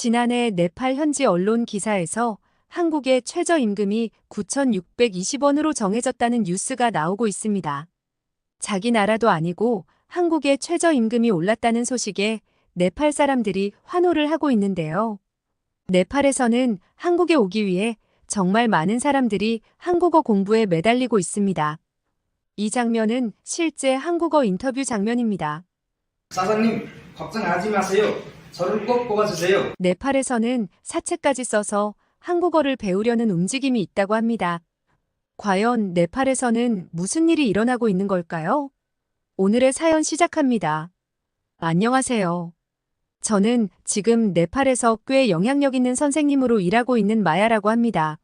지난해 네팔 현지 언론 기사에서 한국의 최저임금이 9,620원으로 정해졌다는 뉴스가 나오고 있습니다. 자기 나라도 아니고 한국의 최저임금이 올랐다는 소식에 네팔 사람들이 환호를 하고 있는데요. 네팔에서는 한국에 오기 위해 정말 많은 사람들이 한국어 공부에 매달리고 있습니다. 이 장면은 실제 한국어 인터뷰 장면입니다. 사장님, 걱정하지 마세요. 저를 꼭 뽑아주세요. 네팔에서는 사채까지 써서 한국어를 배우려는 움직임이 있다고 합니다. 과연 네팔에서는 무슨 일이 일어나고 있는 걸까요? 오늘의 사연 시작합니다. 안녕하세요. 저는 지금 네팔에서 꽤 영향력 있는 선생님으로 일하고 있는 마야라고 합니다.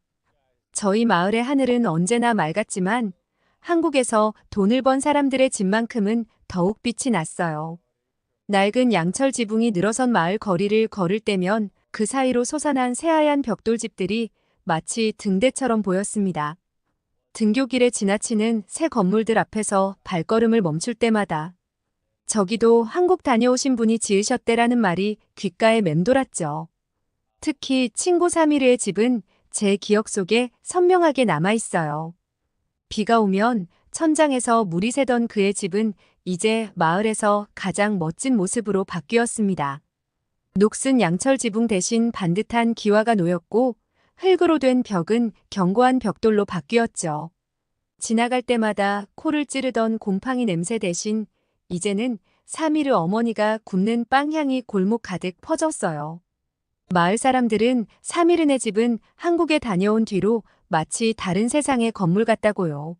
저희 마을의 하늘은 언제나 맑았지만 한국에서 돈을 번 사람들의 집만큼은 더욱 빛이 났어요. 낡은 양철 지붕이 늘어선 마을 거리를 걸을 때면 그 사이로 솟아난 새하얀 벽돌집들이 마치 등대처럼 보였습니다. 등교길에 지나치는 새 건물들 앞에서 발걸음을 멈출 때마다 저기도 한국 다녀오신 분이 지으셨대라는 말이 귓가에 맴돌았죠. 특히 친구 사미르의 집은 제 기억 속에 선명하게 남아있어요. 비가 오면 천장에서 물이 새던 그의 집은 이제 마을에서 가장 멋진 모습으로 바뀌었습니다. 녹슨 양철 지붕 대신 반듯한 기와가 놓였고 흙으로 된 벽은 견고한 벽돌로 바뀌었죠. 지나갈 때마다 코를 찌르던 곰팡이 냄새 대신 이제는 사미르 어머니가 굽는 빵향이 골목 가득 퍼졌어요. 마을 사람들은 사미르네 집은 한국에 다녀온 뒤로 마치 다른 세상의 건물 같다고요.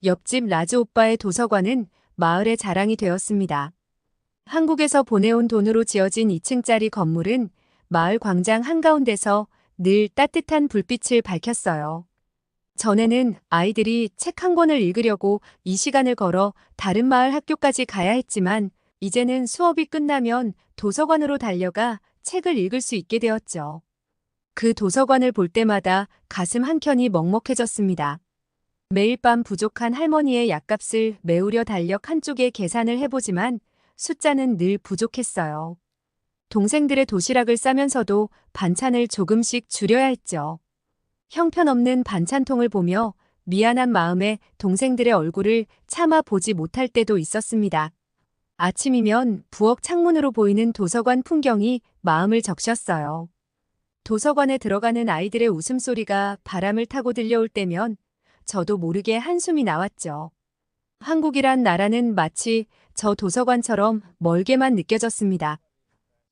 옆집 라즈 오빠의 도서관은 마을의 자랑이 되었습니다. 한국에서 보내온 돈으로 지어진 2층짜리 건물은 마을 광장 한가운데서 늘 따뜻한 불빛을 밝혔어요. 전에는 아이들이 책 한 권을 읽으려고 이 시간을 걸어 다른 마을 학교까지 가야 했지만 이제는 수업이 끝나면 도서관으로 달려가 책을 읽을 수 있게 되었죠. 그 도서관을 볼 때마다 가슴 한켠이 먹먹해졌습니다. 매일 밤 부족한 할머니의 약값을 메우려 달력 한쪽에 계산을 해보지만 숫자는 늘 부족했어요. 동생들의 도시락을 싸면서도 반찬을 조금씩 줄여야 했죠. 형편없는 반찬통을 보며 미안한 마음에 동생들의 얼굴을 차마 보지 못할 때도 있었습니다. 아침이면 부엌 창문으로 보이는 도서관 풍경이 마음을 적셨어요. 도서관에 들어가는 아이들의 웃음소리가 바람을 타고 들려올 때면 저도 모르게 한숨이 나왔죠. 한국이란 나라는 마치 저 도서관처럼 멀게만 느껴졌습니다.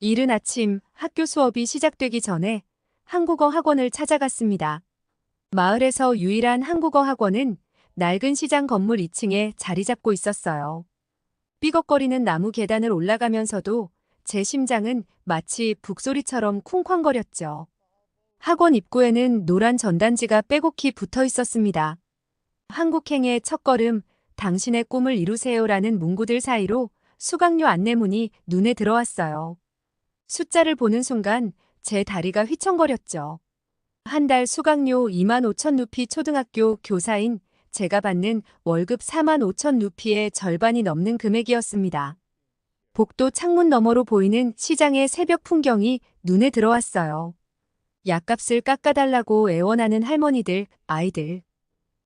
이른 아침 학교 수업이 시작되기 전에 한국어 학원을 찾아갔습니다. 마을에서 유일한 한국어 학원은 낡은 시장 건물 2층에 자리 잡고 있었어요. 삐걱거리는 나무 계단을 올라가면서도 제 심장은 마치 북소리처럼 쿵쾅거렸죠. 학원 입구에는 노란 전단지가 빼곡히 붙어 있었습니다. 한국행의 첫걸음, 당신의 꿈을 이루세요라는 문구들 사이로 수강료 안내문이 눈에 들어왔어요. 숫자를 보는 순간 제 다리가 휘청거렸죠. 한 달 수강료 25,000루피 초등학교 교사인 제가 받는 월급 45,000루피의 절반이 넘는 금액이었습니다. 복도 창문 너머로 보이는 시장의 새벽 풍경이 눈에 들어왔어요. 약값을 깎아달라고 애원하는 할머니들, 아이들.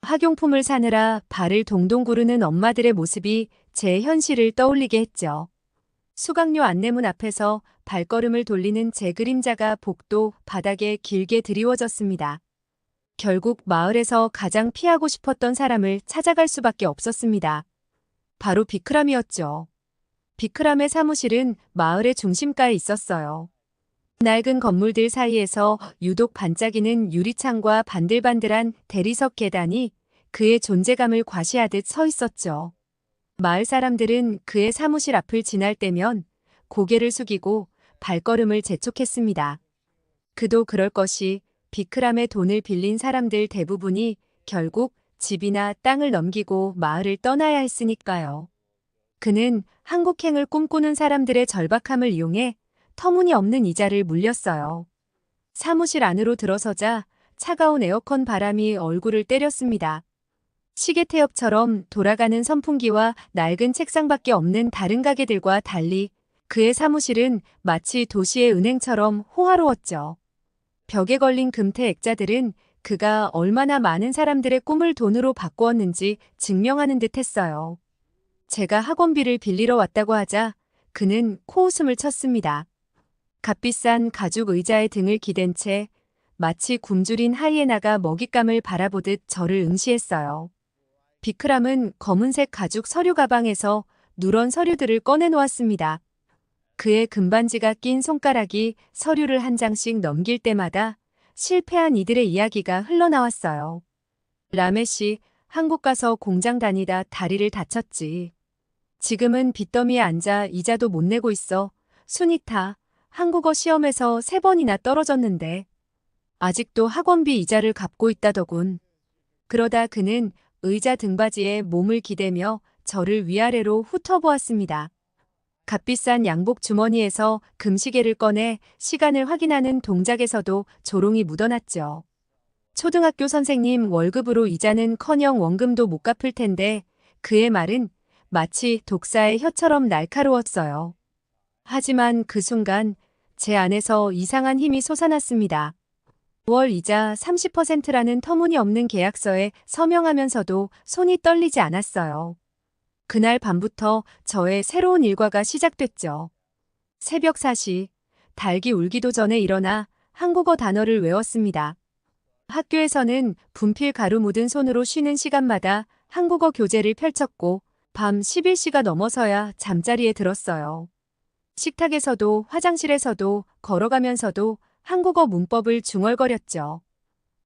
학용품을 사느라 발을 동동 구르는 엄마들의 모습이 제 현실을 떠올리게 했죠. 수강료 안내문 앞에서 발걸음을 돌리는 제 그림자가 복도 바닥에 길게 드리워졌습니다. 결국 마을에서 가장 피하고 싶었던 사람을 찾아갈 수밖에 없었습니다. 바로 비크람이었죠. 비크람의 사무실은 마을의 중심가에 있었어요. 낡은 건물들 사이에서 유독 반짝이는 유리창과 반들반들한 대리석 계단이 그의 존재감을 과시하듯 서 있었죠. 마을 사람들은 그의 사무실 앞을 지날 때면 고개를 숙이고 발걸음을 재촉했습니다. 그도 그럴 것이 비크람의 돈을 빌린 사람들 대부분이 결국 집이나 땅을 넘기고 마을을 떠나야 했으니까요. 그는 한국행을 꿈꾸는 사람들의 절박함을 이용해 터무니없는 이자를 물렸어요. 사무실 안으로 들어서자 차가운 에어컨 바람이 얼굴을 때렸습니다. 시계 태엽처럼 돌아가는 선풍기와 낡은 책상밖에 없는 다른 가게들과 달리 그의 사무실은 마치 도시의 은행처럼 호화로웠죠. 벽에 걸린 금태 액자들은 그가 얼마나 많은 사람들의 꿈을 돈으로 바꾸었는지 증명하는 듯 했어요. 제가 학원비를 빌리러 왔다고 하자 그는 코웃음을 쳤습니다. 값비싼 가죽 의자에 등을 기댄 채 마치 굶주린 하이에나가 먹잇감을 바라보듯 저를 응시했어요. 비크람은 검은색 가죽 서류 가방에서 누런 서류들을 꺼내놓았습니다. 그의 금반지가 낀 손가락이 서류를 한 장씩 넘길 때마다 실패한 이들의 이야기가 흘러나왔어요. 라메씨, 한국 가서 공장 다니다 다리를 다쳤지. 지금은 빚더미에 앉아 이자도 못 내고 있어. 수니타, 한국어 시험에서 3번이나 떨어졌는데 아직도 학원비 이자를 갚고 있다더군. 그러다 그는 의자 등받이에 몸을 기대며 저를 위아래로 훑어보았습니다. 값비싼 양복 주머니에서 금시계를 꺼내 시간을 확인하는 동작에서도 조롱이 묻어났죠. 초등학교 선생님 월급으로 이자는커녕 원금도 못 갚을 텐데 그의 말은 마치 독사의 혀처럼 날카로웠어요. 하지만 그 순간 제 안에서 이상한 힘이 솟아났습니다. 월 이자 30%라는 터무니없는 계약서에 서명하면서도 손이 떨리지 않았어요. 그날 밤부터 저의 새로운 일과가 시작됐죠. 새벽 4시, 닭이 울기도 전에 일어나 한국어 단어를 외웠습니다. 학교에서는 분필 가루 묻은 손으로 쉬는 시간마다 한국어 교재를 펼쳤고 밤 11시가 넘어서야 잠자리에 들었어요. 식탁에서도 화장실에서도 걸어가면서도 한국어 문법을 중얼거렸죠.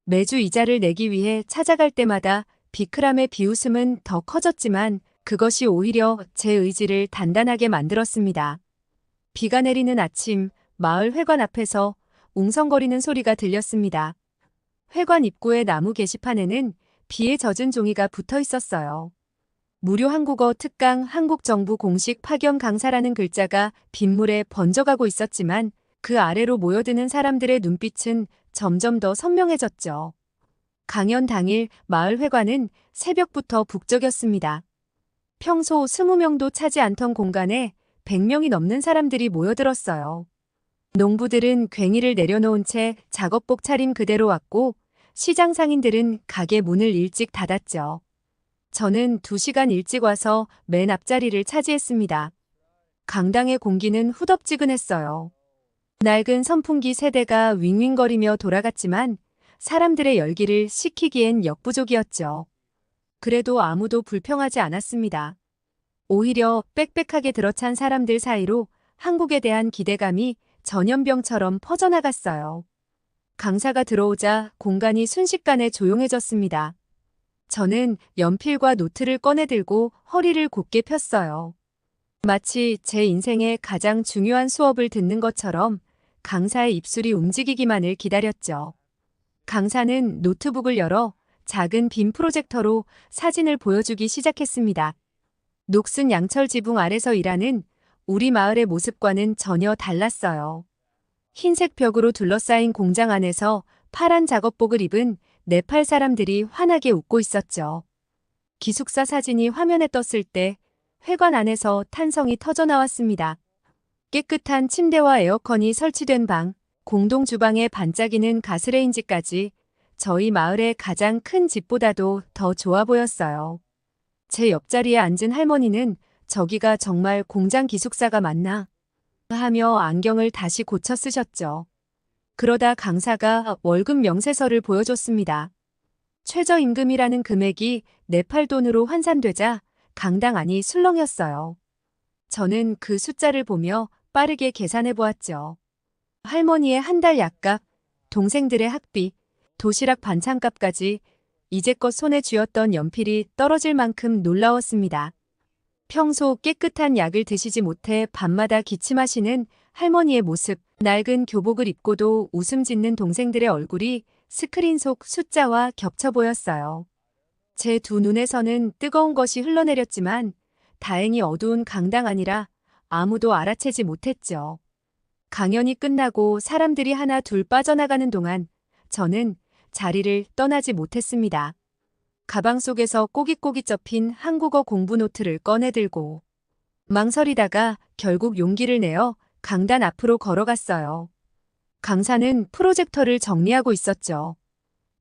매주 이자를 내기 위해 찾아갈 때마다 비크람의 비웃음은 더 커졌지만 그것이 오히려 제 의지를 단단하게 만들었습니다. 비가 내리는 아침, 마을 회관 앞에서 웅성거리는 소리가 들렸습니다. 회관 입구의 나무 게시판에는 비에 젖은 종이가 붙어 있었어요. 무료 한국어 특강 한국 정부 공식 파견 강사라는 글자가 빗물에 번져가고 있었지만 그 아래로 모여드는 사람들의 눈빛은 점점 더 선명해졌죠. 강연 당일 마을 회관은 새벽부터 북적였습니다. 평소 20명도 차지 않던 공간에 100명이 넘는 사람들이 모여들었어요. 농부들은 괭이를 내려놓은 채 작업복 차림 그대로 왔고 시장 상인들은 가게 문을 일찍 닫았죠. 저는 2시간 일찍 와서 맨 앞자리를 차지했습니다. 강당의 공기는 후덥지근했어요. 낡은 선풍기 세대가 윙윙거리며 돌아갔지만 사람들의 열기를 식히기엔 역부족이었죠. 그래도 아무도 불평하지 않았습니다. 오히려 빽빽하게 들어찬 사람들 사이로 한국에 대한 기대감이 전염병처럼 퍼져나갔어요. 강사가 들어오자 공간이 순식간에 조용해졌습니다. 저는 연필과 노트를 꺼내들고 허리를 곧게 폈어요. 마치 제 인생의 가장 중요한 수업을 듣는 것처럼 강사의 입술이 움직이기만을 기다렸죠. 강사는 노트북을 열어 작은 빔 프로젝터로 사진을 보여주기 시작했습니다. 녹슨 양철 지붕 아래서 일하는 우리 마을의 모습과는 전혀 달랐어요. 흰색 벽으로 둘러싸인 공장 안에서 파란 작업복을 입은 네팔 사람들이 환하게 웃고 있었죠. 기숙사 사진이 화면에 떴을 때 회관 안에서 탄성이 터져나왔습니다. 깨끗한 침대와 에어컨이 설치된 방, 공동 주방에 반짝이는 가스레인지까지 저희 마을의 가장 큰 집보다도 더 좋아 보였어요. 제 옆자리에 앉은 할머니는 저기가 정말 공장 기숙사가 맞나? 하며 안경을 다시 고쳐 쓰셨죠. 그러다 강사가 월급 명세서를 보여줬습니다. 최저임금이라는 금액이 네팔 돈으로 환산되자 강당 안이 술렁였어요. 저는 그 숫자를 보며 빠르게 계산해 보았죠. 할머니의 한 달 약값, 동생들의 학비, 도시락 반찬값까지 이제껏 손에 쥐었던 연필이 떨어질 만큼 놀라웠습니다. 평소 깨끗한 약을 드시지 못해 밤마다 기침하시는 할머니의 모습, 낡은 교복을 입고도 웃음 짓는 동생들의 얼굴이 스크린 속 숫자와 겹쳐 보였어요. 제 두 눈에서는 뜨거운 것이 흘러내렸지만 다행히 어두운 강당 아니라 아무도 알아채지 못했죠. 강연이 끝나고 사람들이 하나 둘 빠져나가는 동안 저는 자리를 떠나지 못했습니다. 가방 속에서 꼬깃꼬깃 접힌 한국어 공부 노트를 꺼내들고 망설이다가 결국 용기를 내어 강단 앞으로 걸어갔어요. 강사는 프로젝터를 정리하고 있었죠.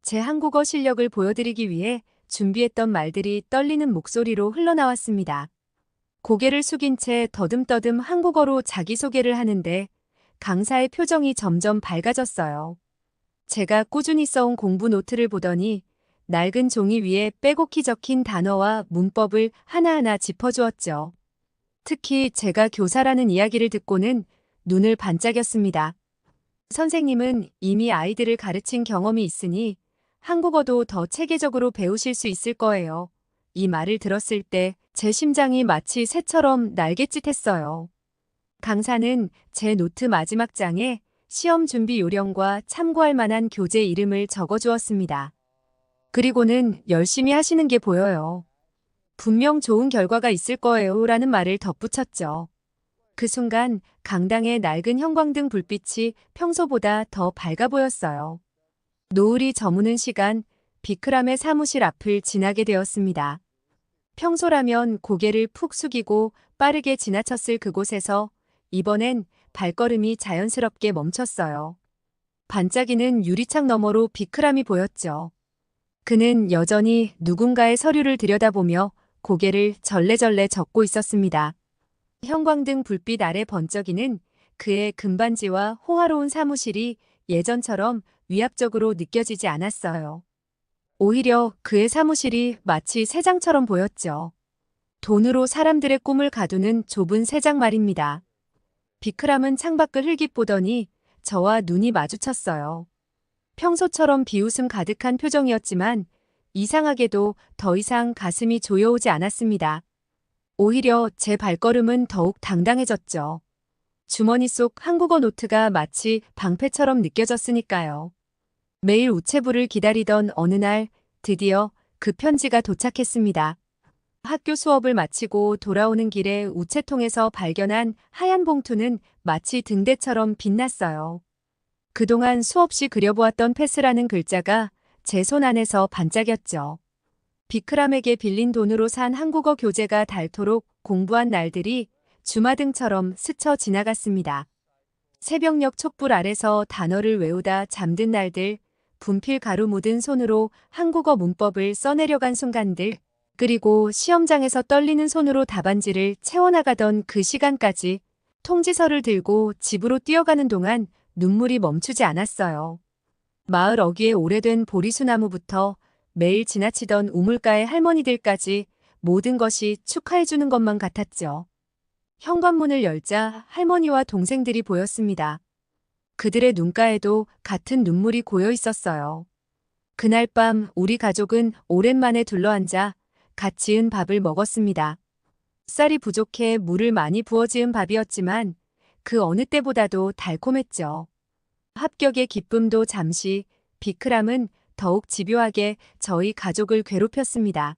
제 한국어 실력을 보여드리기 위해 준비했던 말들이 떨리는 목소리로 흘러나왔습니다. 고개를 숙인 채 더듬더듬 한국어로 자기소개를 하는데 강사의 표정이 점점 밝아졌어요. 제가 꾸준히 써온 공부 노트를 보더니 낡은 종이 위에 빼곡히 적힌 단어와 문법을 하나하나 짚어주었죠. 특히 제가 교사라는 이야기를 듣고는 눈을 반짝였습니다. 선생님은 이미 아이들을 가르친 경험이 있으니 한국어도 더 체계적으로 배우실 수 있을 거예요. 이 말을 들었을 때 제 심장이 마치 새처럼 날갯짓했어요. 강사는 제 노트 마지막 장에 시험 준비 요령과 참고할 만한 교재 이름을 적어주었습니다. 그리고는 열심히 하시는 게 보여요. 분명 좋은 결과가 있을 거예요 라는 말을 덧붙였죠. 그 순간 강당의 낡은 형광등 불빛이 평소보다 더 밝아 보였어요. 노을이 저무는 시간, 비크람의 사무실 앞을 지나게 되었습니다. 평소라면 고개를 푹 숙이고 빠르게 지나쳤을 그곳에서 이번엔 발걸음이 자연스럽게 멈췄어요. 반짝이는 유리창 너머로 비크람이 보였죠. 그는 여전히 누군가의 서류를 들여다보며 고개를 절레절레 젓고 있었습니다. 형광등 불빛 아래 번쩍이는 그의 금반지와 호화로운 사무실이 예전처럼 위압적으로 느껴지지 않았어요. 오히려 그의 사무실이 마치 새장처럼 보였죠. 돈으로 사람들의 꿈을 가두는 좁은 새장 말입니다. 비크람은 창밖을 흘깃 보더니 저와 눈이 마주쳤어요. 평소처럼 비웃음 가득한 표정이었지만 이상하게도 더 이상 가슴이 조여오지 않았습니다. 오히려 제 발걸음은 더욱 당당해졌죠. 주머니 속 한국어 노트가 마치 방패처럼 느껴졌으니까요. 매일 우체부를 기다리던 어느 날 드디어 그 편지가 도착했습니다. 학교 수업을 마치고 돌아오는 길에 우체통에서 발견한 하얀 봉투는 마치 등대처럼 빛났어요. 그동안 수없이 그려보았던 패스라는 글자가 제 손 안에서 반짝였죠. 비크람에게 빌린 돈으로 산 한국어 교재가 닳도록 공부한 날들이 주마등처럼 스쳐 지나갔습니다. 새벽녘 촛불 아래서 단어를 외우다 잠든 날들, 분필 가루 묻은 손으로 한국어 문법을 써내려간 순간들, 그리고 시험장에서 떨리는 손으로 답안지를 채워나가던 그 시간까지 통지서를 들고 집으로 뛰어가는 동안 눈물이 멈추지 않았어요. 마을 어귀의 오래된 보리수나무부터 매일 지나치던 우물가의 할머니들까지 모든 것이 축하해주는 것만 같았죠. 현관문을 열자 할머니와 동생들이 보였습니다. 그들의 눈가에도 같은 눈물이 고여 있었어요. 그날 밤 우리 가족은 오랜만에 둘러앉아 갓 지은 밥을 먹었습니다. 쌀이 부족해 물을 많이 부어 지은 밥이었지만 그 어느 때보다도 달콤했죠. 합격의 기쁨도 잠시, 비크람은 더욱 집요하게 저희 가족을 괴롭혔습니다.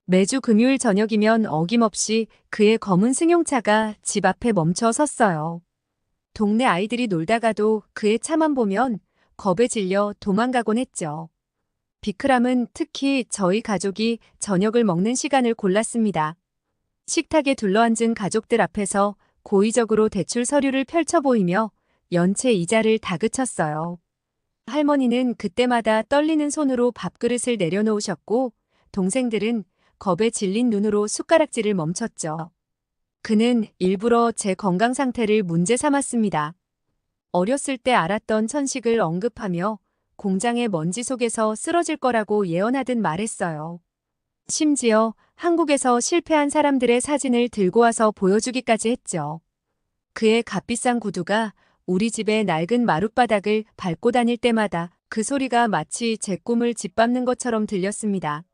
매주 금요일 저녁이면 어김없이 그의 검은 승용차가 집 앞에 멈춰 섰어요. 동네 아이들이 놀다가도 그의 차만 보면 겁에 질려 도망가곤 했죠. 비크람은 특히 저희 가족이 저녁을 먹는 시간을 골랐습니다. 식탁에 둘러앉은 가족들 앞에서 고의적으로 대출 서류를 펼쳐 보이며 연체 이자를 다그쳤어요. 할머니는 그때마다 떨리는 손으로 밥그릇을 내려놓으셨고 동생들은 겁에 질린 눈으로 숟가락질을 멈췄죠. 그는 일부러 제 건강 상태를 문제 삼았습니다. 어렸을 때 알았던 천식을 언급하며 공장의 먼지 속에서 쓰러질 거라고 예언하듯 말했어요. 심지어 한국에서 실패한 사람들의 사진을 들고 와서 보여주기까지 했죠. 그의 값비싼 구두가 우리 집의 낡은 마룻바닥을 밟고 다닐 때마다 그 소리가 마치 제 꿈을 짓밟는 것처럼 들렸습니다.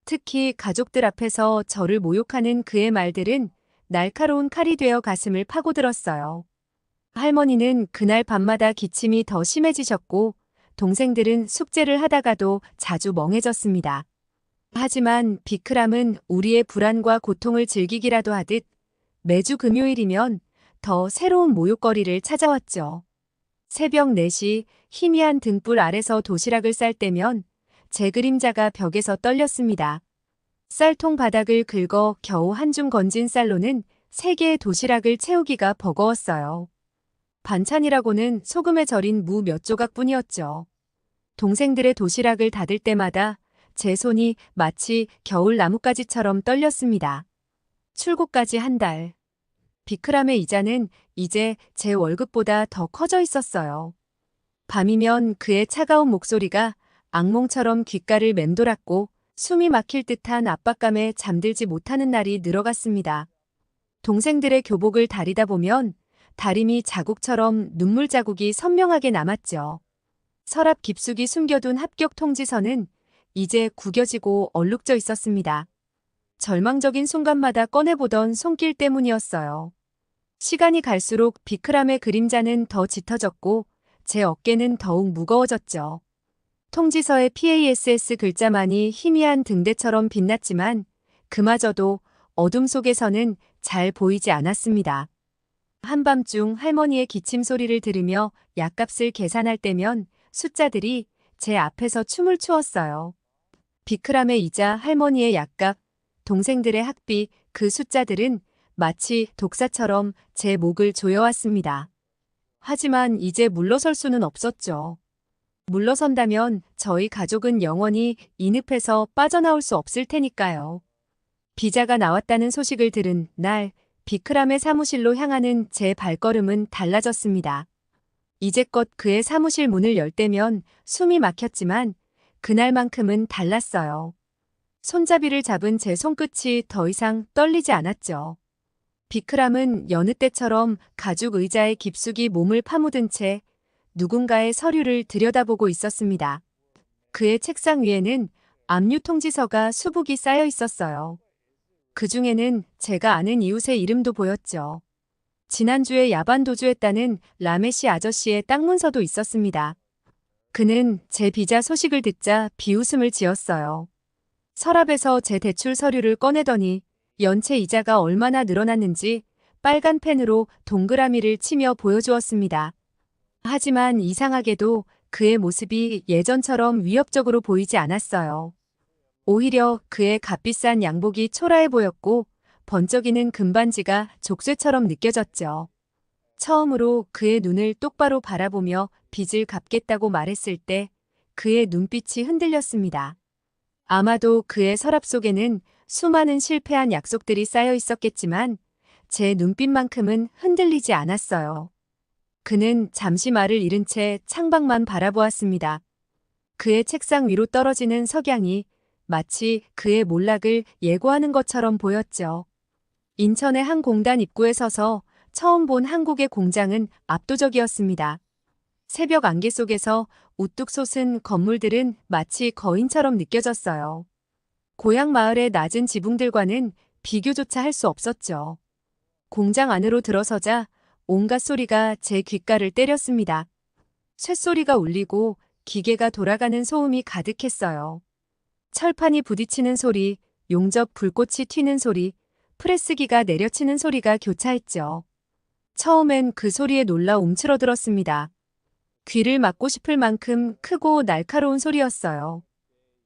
특히 가족들 앞에서 저를 모욕하는 그의 말들은 날카로운 칼이 되어 가슴을 파고들었어요. 할머니는 그날 밤마다 기침이 더 심해지셨고 동생들은 숙제를 하다가도 자주 멍해졌습니다. 하지만 비크람은 우리의 불안과 고통을 즐기기라도 하듯 매주 금요일이면 더 새로운 모욕거리를 찾아왔죠. 새벽 4시 희미한 등불 아래서 도시락을 쌀 때면 제 그림자가 벽에서 떨렸습니다. 쌀통 바닥을 긁어 겨우 한 줌 건진 쌀로는 3개의 도시락을 채우기가 버거웠어요. 반찬이라고는 소금에 절인 무 몇 조각뿐이었죠. 동생들의 도시락을 닫을 때마다 제 손이 마치 겨울 나뭇가지처럼 떨렸습니다. 출고까지 한 달. 비크람의 이자는 이제 제 월급보다 더 커져 있었어요. 밤이면 그의 차가운 목소리가 악몽처럼 귓가를 맴돌았고 숨이 막힐 듯한 압박감에 잠들지 못하는 날이 늘어갔습니다. 동생들의 교복을 다리다 보면 다림이 자국처럼 눈물 자국이 선명하게 남았죠. 서랍 깊숙이 숨겨둔 합격 통지서는 이제 구겨지고 얼룩져 있었습니다. 절망적인 순간마다 꺼내보던 손길 때문이었어요. 시간이 갈수록 비크람의 그림자는 더 짙어졌고 제 어깨는 더욱 무거워졌죠. 통지서의 PASS 글자만이 희미한 등대처럼 빛났지만 그마저도 어둠 속에서는 잘 보이지 않았습니다. 한밤중 할머니의 기침 소리를 들으며 약값을 계산할 때면 숫자들이 제 앞에서 춤을 추었어요. 비크람의 이자, 할머니의 약값, 동생들의 학비, 그 숫자들은 마치 독사처럼 제 목을 조여왔습니다. 하지만 이제 물러설 수는 없었죠. 물러선다면 저희 가족은 영원히 이 늪에서 빠져나올 수 없을 테니까요. 비자가 나왔다는 소식을 들은 날, 비크람의 사무실로 향하는 제 발걸음은 달라졌습니다. 이제껏 그의 사무실 문을 열 때면 숨이 막혔지만 그날만큼은 달랐어요. 손잡이를 잡은 제 손끝이 더 이상 떨리지 않았죠. 비크람은 여느 때처럼 가죽 의자에 깊숙이 몸을 파묻은 채 누군가의 서류를 들여다보고 있었습니다. 그의 책상 위에는 압류 통지서가 수북이 쌓여 있었어요. 그 중에는 제가 아는 이웃의 이름도 보였죠. 지난주에 야반 도주했다는 라메시 아저씨의 땅 문서도 있었습니다. 그는 제 비자 소식을 듣자 비웃음을 지었어요. 서랍에서 제 대출 서류를 꺼내더니 연체 이자가 얼마나 늘어났는지 빨간 펜으로 동그라미를 치며 보여주었습니다. 하지만 이상하게도 그의 모습이 예전처럼 위협적으로 보이지 않았어요. 오히려 그의 값비싼 양복이 초라해 보였고 번쩍이는 금반지가 족쇄처럼 느껴졌죠. 처음으로 그의 눈을 똑바로 바라보며 빚을 갚겠다고 말했을 때 그의 눈빛이 흔들렸습니다. 아마도 그의 서랍 속에는 수많은 실패한 약속들이 쌓여 있었겠지만 제 눈빛만큼은 흔들리지 않았어요. 그는 잠시 말을 잃은 채 창밖만 바라보았습니다. 그의 책상 위로 떨어지는 석양이 마치 그의 몰락을 예고하는 것처럼 보였죠. 인천의 한 공단 입구에 서서 처음 본 한국의 공장은 압도적이었습니다. 새벽 안개 속에서 우뚝 솟은 건물들은 마치 거인처럼 느껴졌어요. 고향 마을의 낮은 지붕들과는 비교조차 할 수 없었죠. 공장 안으로 들어서자 온갖 소리가 제 귓가를 때렸습니다. 쇳소리가 울리고 기계가 돌아가는 소음이 가득했어요. 철판이 부딪히는 소리, 용접 불꽃이 튀는 소리, 프레스기가 내려치는 소리가 교차했죠. 처음엔 그 소리에 놀라 움츠러들었습니다. 귀를 막고 싶을 만큼 크고 날카로운 소리였어요.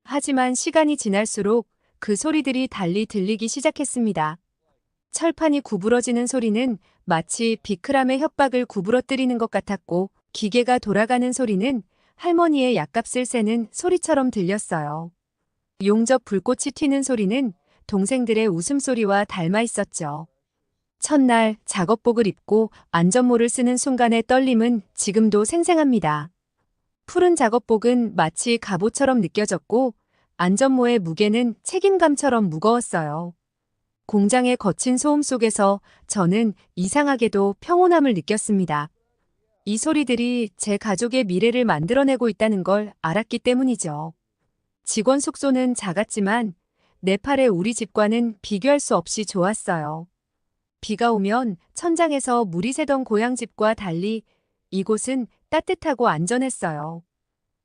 하지만 시간이 지날수록 그 소리들이 달리 들리기 시작했습니다. 철판이 구부러지는 소리는 마치 비크람의 협박을 구부러뜨리는 것 같았고 기계가 돌아가는 소리는 할머니의 약값을 세는 소리처럼 들렸어요. 용접 불꽃이 튀는 소리는 동생들의 웃음소리와 닮아 있었죠. 첫날 작업복을 입고 안전모를 쓰는 순간의 떨림은 지금도 생생합니다. 푸른 작업복은 마치 갑옷처럼 느껴졌고 안전모의 무게는 책임감처럼 무거웠어요. 공장의 거친 소음 속에서 저는 이상하게도 평온함을 느꼈습니다. 이 소리들이 제 가족의 미래를 만들어내고 있다는 걸 알았기 때문이죠. 직원 숙소는 작았지만 네팔의 우리 집과는 비교할 수 없이 좋았어요. 비가 오면 천장에서 물이 새던 고향집과 달리 이곳은 따뜻하고 안전했어요.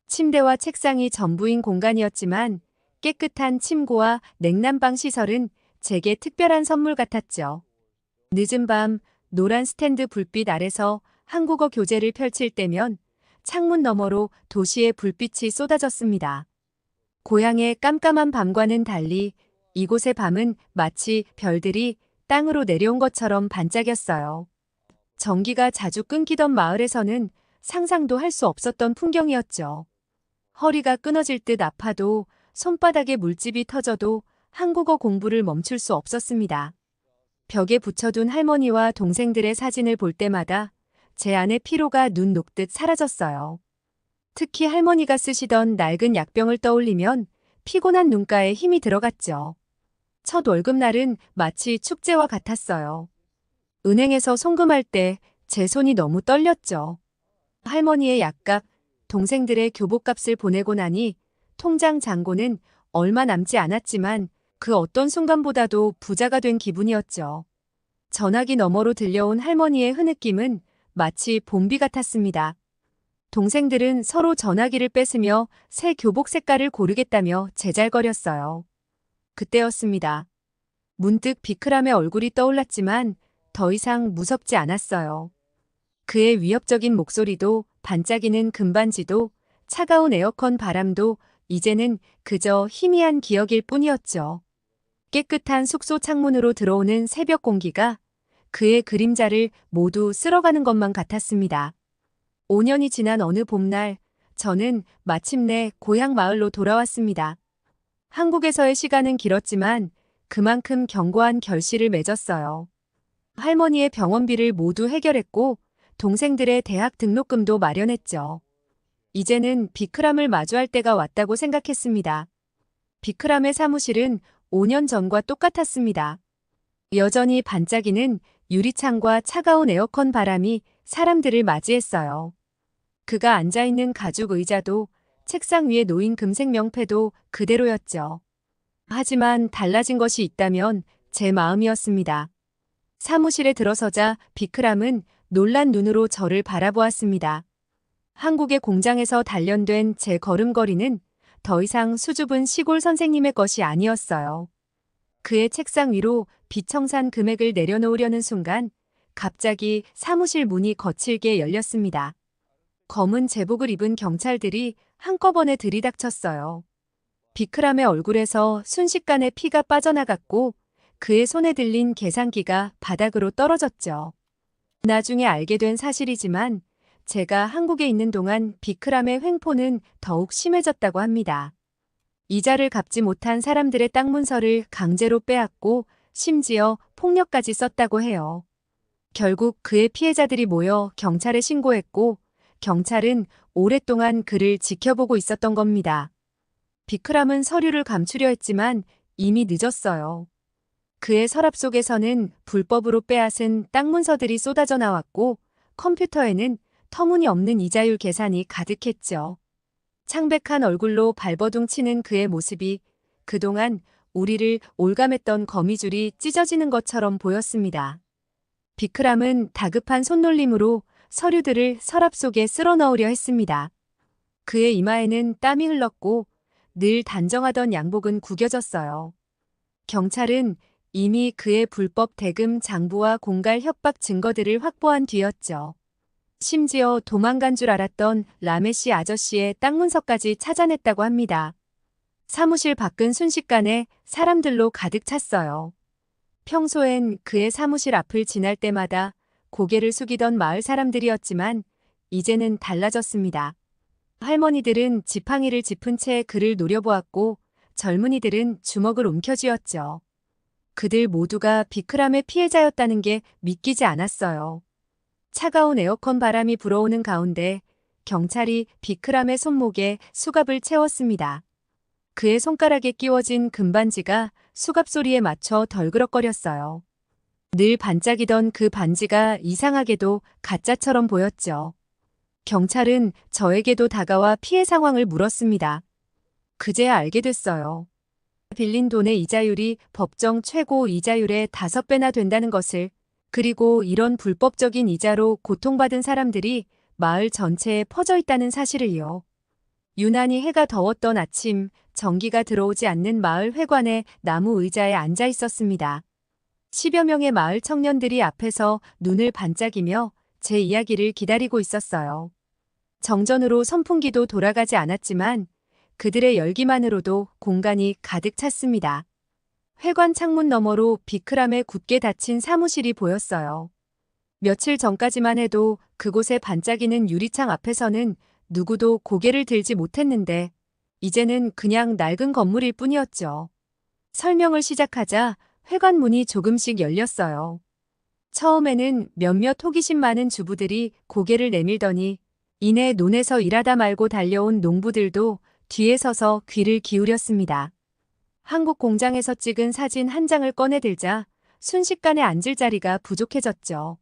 침대와 책상이 전부인 공간이었지만 깨끗한 침구와 냉난방 시설은 제게 특별한 선물 같았죠. 늦은 밤 노란 스탠드 불빛 아래서 한국어 교재를 펼칠 때면 창문 너머로 도시의 불빛이 쏟아졌습니다. 고향의 깜깜한 밤과는 달리 이곳의 밤은 마치 별들이 땅으로 내려온 것처럼 반짝였어요. 전기가 자주 끊기던 마을에서는 상상도 할 수 없었던 풍경이었죠. 허리가 끊어질 듯 아파도 손바닥에 물집이 터져도 한국어 공부를 멈출 수 없었습니다. 벽에 붙여둔 할머니와 동생들의 사진을 볼 때마다 제 안의 피로가 눈 녹듯 사라졌어요. 특히 할머니가 쓰시던 낡은 약병을 떠올리면 피곤한 눈가에 힘이 들어갔죠. 첫 월급날은 마치 축제와 같았어요. 은행에서 송금할 때 제 손이 너무 떨렸죠. 할머니의 약값, 동생들의 교복값을 보내고 나니 통장 잔고는 얼마 남지 않았지만 그 어떤 순간보다도 부자가 된 기분이었죠. 전화기 너머로 들려온 할머니의 흐느낌은 마치 봄비 같았습니다. 동생들은 서로 전화기를 뺏으며 새 교복 색깔을 고르겠다며 제잘거렸어요. 그때였습니다. 문득 비크람의 얼굴이 떠올랐지만 더 이상 무섭지 않았어요. 그의 위협적인 목소리도 반짝이는 금반지도 차가운 에어컨 바람도 이제는 그저 희미한 기억일 뿐이었죠. 깨끗한 숙소 창문으로 들어오는 새벽 공기가 그의 그림자를 모두 쓸어가는 것만 같았습니다. 5년이 지난 어느 봄날, 저는 마침내 고향 마을로 돌아왔습니다. 한국에서의 시간은 길었지만 그만큼 견고한 결실을 맺었어요. 할머니의 병원비를 모두 해결했고 동생들의 대학 등록금도 마련했죠. 이제는 비크람을 마주할 때가 왔다고 생각했습니다. 비크람의 사무실은 5년 전과 똑같았습니다. 여전히 반짝이는 유리창과 차가운 에어컨 바람이 사람들을 맞이했어요. 그가 앉아있는 가죽 의자도 책상 위에 놓인 금색 명패도 그대로였죠. 하지만 달라진 것이 있다면 제 마음이었습니다. 사무실에 들어서자 비크람은 놀란 눈으로 저를 바라보았습니다. 한국의 공장에서 단련된 제 걸음걸이는 더 이상 수줍은 시골 선생님의 것이 아니었어요. 그의 책상 위로 비청산 금액을 내려놓으려는 순간 갑자기 사무실 문이 거칠게 열렸습니다. 검은 제복을 입은 경찰들이 한꺼번에 들이닥쳤어요. 비크람의 얼굴에서 순식간에 피가 빠져나갔고 그의 손에 들린 계산기가 바닥으로 떨어졌죠. 나중에 알게 된 사실이지만 제가 한국에 있는 동안 비크람의 횡포는 더욱 심해졌다고 합니다. 이자를 갚지 못한 사람들의 땅 문서를 강제로 빼앗고 심지어 폭력까지 썼다고 해요. 결국 그의 피해자들이 모여 경찰에 신고했고 경찰은 오랫동안 그를 지켜보고 있었던 겁니다. 비크람은 서류를 감추려 했지만 이미 늦었어요. 그의 서랍 속에서는 불법으로 빼앗은 땅 문서들이 쏟아져 나왔고 컴퓨터에는 터무니없는 이자율 계산이 가득했죠. 창백한 얼굴로 발버둥 치는 그의 모습이 그동안 우리를 올감했던 거미줄이 찢어지는 것처럼 보였습니다. 비크람은 다급한 손놀림으로 서류들을 서랍 속에 쓸어 넣으려 했습니다. 그의 이마에는 땀이 흘렀고 늘 단정하던 양복은 구겨졌어요. 경찰은 이미 그의 불법 대금 장부와 공갈 협박 증거들을 확보한 뒤였죠. 심지어 도망간 줄 알았던 라메시 아저씨의 땅 문서까지 찾아냈다고 합니다. 사무실 밖은 순식간에 사람들로 가득 찼어요. 평소엔 그의 사무실 앞을 지날 때마다 고개를 숙이던 마을 사람들이었지만 이제는 달라졌습니다. 할머니들은 지팡이를 짚은 채 그를 노려보았고 젊은이들은 주먹을 움켜쥐었죠. 그들 모두가 비크람의 피해자였다는 게 믿기지 않았어요. 차가운 에어컨 바람이 불어오는 가운데 경찰이 비크람의 손목에 수갑을 채웠습니다. 그의 손가락에 끼워진 금반지가 수갑 소리에 맞춰 덜그럭거렸어요. 늘 반짝이던 그 반지가 이상하게도 가짜처럼 보였죠. 경찰은 저에게도 다가와 피해 상황을 물었습니다. 그제야 알게 됐어요. 빌린 돈의 이자율이 법정 최고 이자율의 5배나 된다는 것을, 그리고 이런 불법적인 이자로 고통받은 사람들이 마을 전체에 퍼져 있다는 사실을요. 유난히 해가 더웠던 아침, 전기가 들어오지 않는 마을 회관의 나무 의자에 앉아 있었습니다. 10여 명의 마을 청년들이 앞에서 눈을 반짝이며 제 이야기를 기다리고 있었어요. 정전으로 선풍기도 돌아가지 않았지만 그들의 열기만으로도 공간이 가득 찼습니다. 회관 창문 너머로 비크람의 굳게 닫힌 사무실이 보였어요. 며칠 전까지만 해도 그곳에 반짝이는 유리창 앞에서는 누구도 고개를 들지 못했는데 이제는 그냥 낡은 건물일 뿐이었죠. 설명을 시작하자 회관 문이 조금씩 열렸어요. 처음에는 몇몇 호기심 많은 주부들이 고개를 내밀더니 이내 논에서 일하다 말고 달려온 농부들도 뒤에 서서 귀를 기울였습니다. 한국 공장에서 찍은 사진 한 장을 꺼내들자 순식간에 앉을 자리가 부족해졌죠.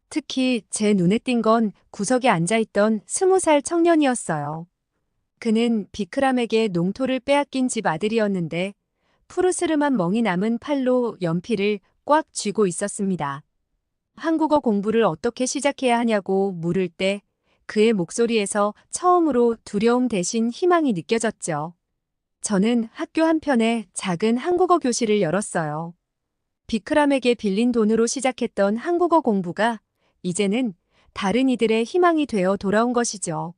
특히 제 눈에 띈 건 구석에 앉아있던 20살 청년이었어요. 그는 비크람에게 농토를 빼앗긴 집 아들이었는데 푸르스름한 멍이 남은 팔로 연필을 꽉 쥐고 있었습니다. 한국어 공부를 어떻게 시작해야 하냐고 물을 때 그의 목소리에서 처음으로 두려움 대신 희망이 느껴졌죠. 저는 학교 한편에 작은 한국어 교실을 열었어요. 비크람에게 빌린 돈으로 시작했던 한국어 공부가 이제는 다른 이들의 희망이 되어 돌아온 것이죠.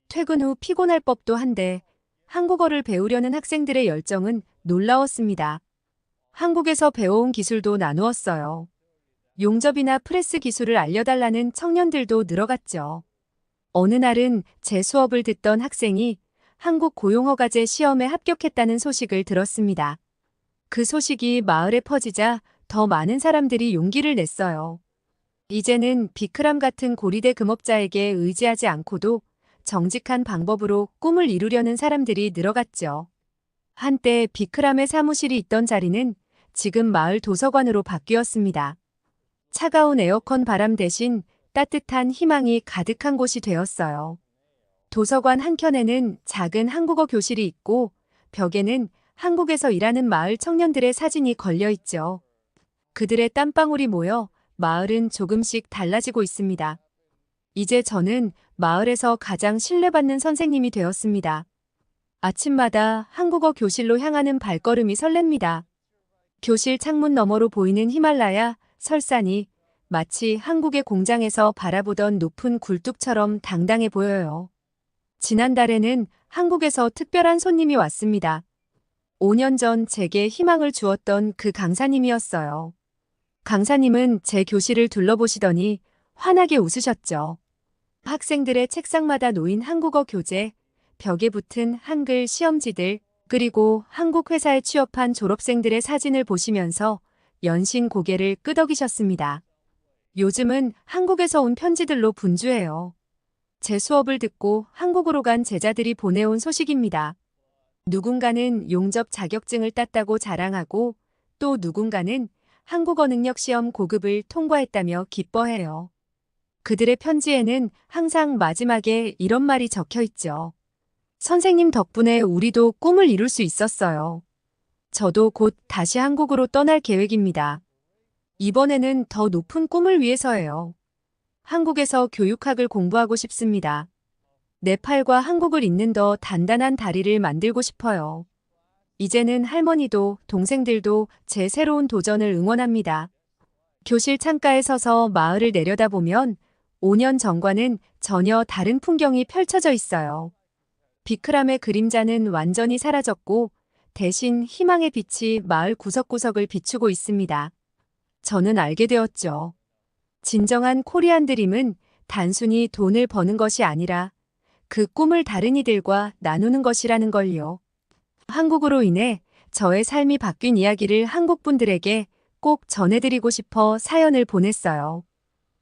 퇴근 후 피곤할 법도 한데 한국어를 배우려는 학생들의 열정은 놀라웠습니다. 한국에서 배워온 기술도 나누었어요. 용접이나 프레스 기술을 알려달라는 청년들도 늘어갔죠. 어느 날은 제 수업을 듣던 학생이 한국 고용허가제 시험에 합격했다는 소식을 들었습니다. 그 소식이 마을에 퍼지자 더 많은 사람들이 용기를 냈어요. 이제는 비크람 같은 고리대 금업자에게 의지하지 않고도 정직한 방법으로 꿈을 이루려는 사람들이 늘어갔죠. 한때 비크람의 사무실이 있던 자리는 지금 마을 도서관으로 바뀌었습니다. 차가운 에어컨 바람 대신 따뜻한 희망이 가득한 곳이 되었어요. 도서관 한켠에는 작은 한국어 교실이 있고 벽에는 한국에서 일하는 마을 청년들의 사진이 걸려 있죠. 그들의 땀방울이 모여 마을은 조금씩 달라지고 있습니다. 이제 저는 마을에서 가장 신뢰받는 선생님이 되었습니다. 아침마다 한국어 교실로 향하는 발걸음이 설렙니다. 교실 창문 너머로 보이는 히말라야, 설산이 마치 한국의 공장에서 바라보던 높은 굴뚝처럼 당당해 보여요. 지난달에는 한국에서 특별한 손님이 왔습니다. 5년 전 제게 희망을 주었던 그 강사님이었어요. 강사님은 제 교실을 둘러보시더니 환하게 웃으셨죠. 학생들의 책상마다 놓인 한국어 교재, 벽에 붙은 한글 시험지들, 그리고 한국 회사에 취업한 졸업생들의 사진을 보시면서 연신 고개를 끄덕이셨습니다. 요즘은 한국에서 온 편지들로 분주해요. 제 수업을 듣고 한국으로 간 제자들이 보내온 소식입니다. 누군가는 용접 자격증을 땄다고 자랑하고 또 누군가는 한국어 능력 시험 고급을 통과했다며 기뻐해요. 그들의 편지에는 항상 마지막에 이런 말이 적혀 있죠. 선생님 덕분에 우리도 꿈을 이룰 수 있었어요. 저도 곧 다시 한국으로 떠날 계획입니다. 이번에는 더 높은 꿈을 위해서예요. 한국에서 교육학을 공부하고 싶습니다. 네팔과 한국을 잇는 더 단단한 다리를 만들고 싶어요. 이제는 할머니도 동생들도 제 새로운 도전을 응원합니다. 교실 창가에 서서 마을을 내려다보면 5년 전과는 전혀 다른 풍경이 펼쳐져 있어요. 비크람의 그림자는 완전히 사라졌고 대신 희망의 빛이 마을 구석구석을 비추고 있습니다. 저는 알게 되었죠. 진정한 코리안 드림은 단순히 돈을 버는 것이 아니라 그 꿈을 다른 이들과 나누는 것이라는 걸요. 한국으로 인해 저의 삶이 바뀐 이야기를 한국 분들에게 꼭 전해드리고 싶어 사연을 보냈어요.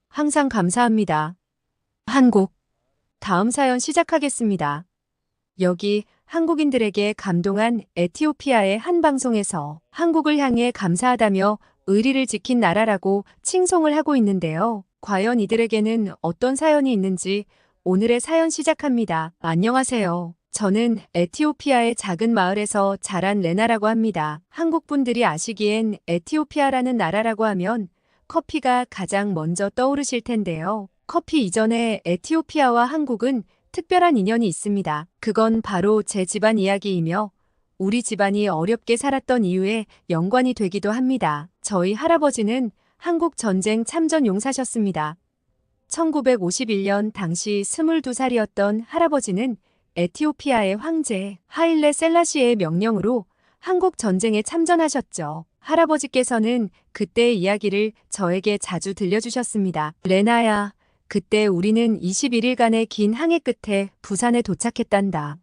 항상 감사합니다. 한국. 다음 사연 시작하겠습니다. 여기 한국인들에게 감동한 에티오피아의 한 방송에서 한국을 향해 감사하다며 의리를 지킨 나라라고 칭송을 하고 있는데요. 과연 이들에게는 어떤 사연이 있는지 오늘의 사연 시작합니다. 안녕하세요. 저는 에티오피아의 작은 마을에서 자란 레나라고 합니다. 한국 분들이 아시기엔 에티오피아라는 나라라고 하면 커피가 가장 먼저 떠오르실 텐데요. 커피 이전에 에티오피아와 한국은 특별한 인연이 있습니다. 그건 바로 제 집안 이야기이며 우리 집안이 어렵게 살았던 이유에 연관이 되기도 합니다. 저희 할아버지는 한국 전쟁 참전 용사셨습니다. 1951년 당시 22살이었던 할아버지는 에티오피아의 황제 하일레 셀라시의 명령으로 한국 전쟁에 참전하셨죠. 할아버지께서는 그때의 이야기를 저에게 자주 들려주셨습니다. 레나야, 그때 우리는 21일간의 긴 항해 끝에 부산에 도착했단다.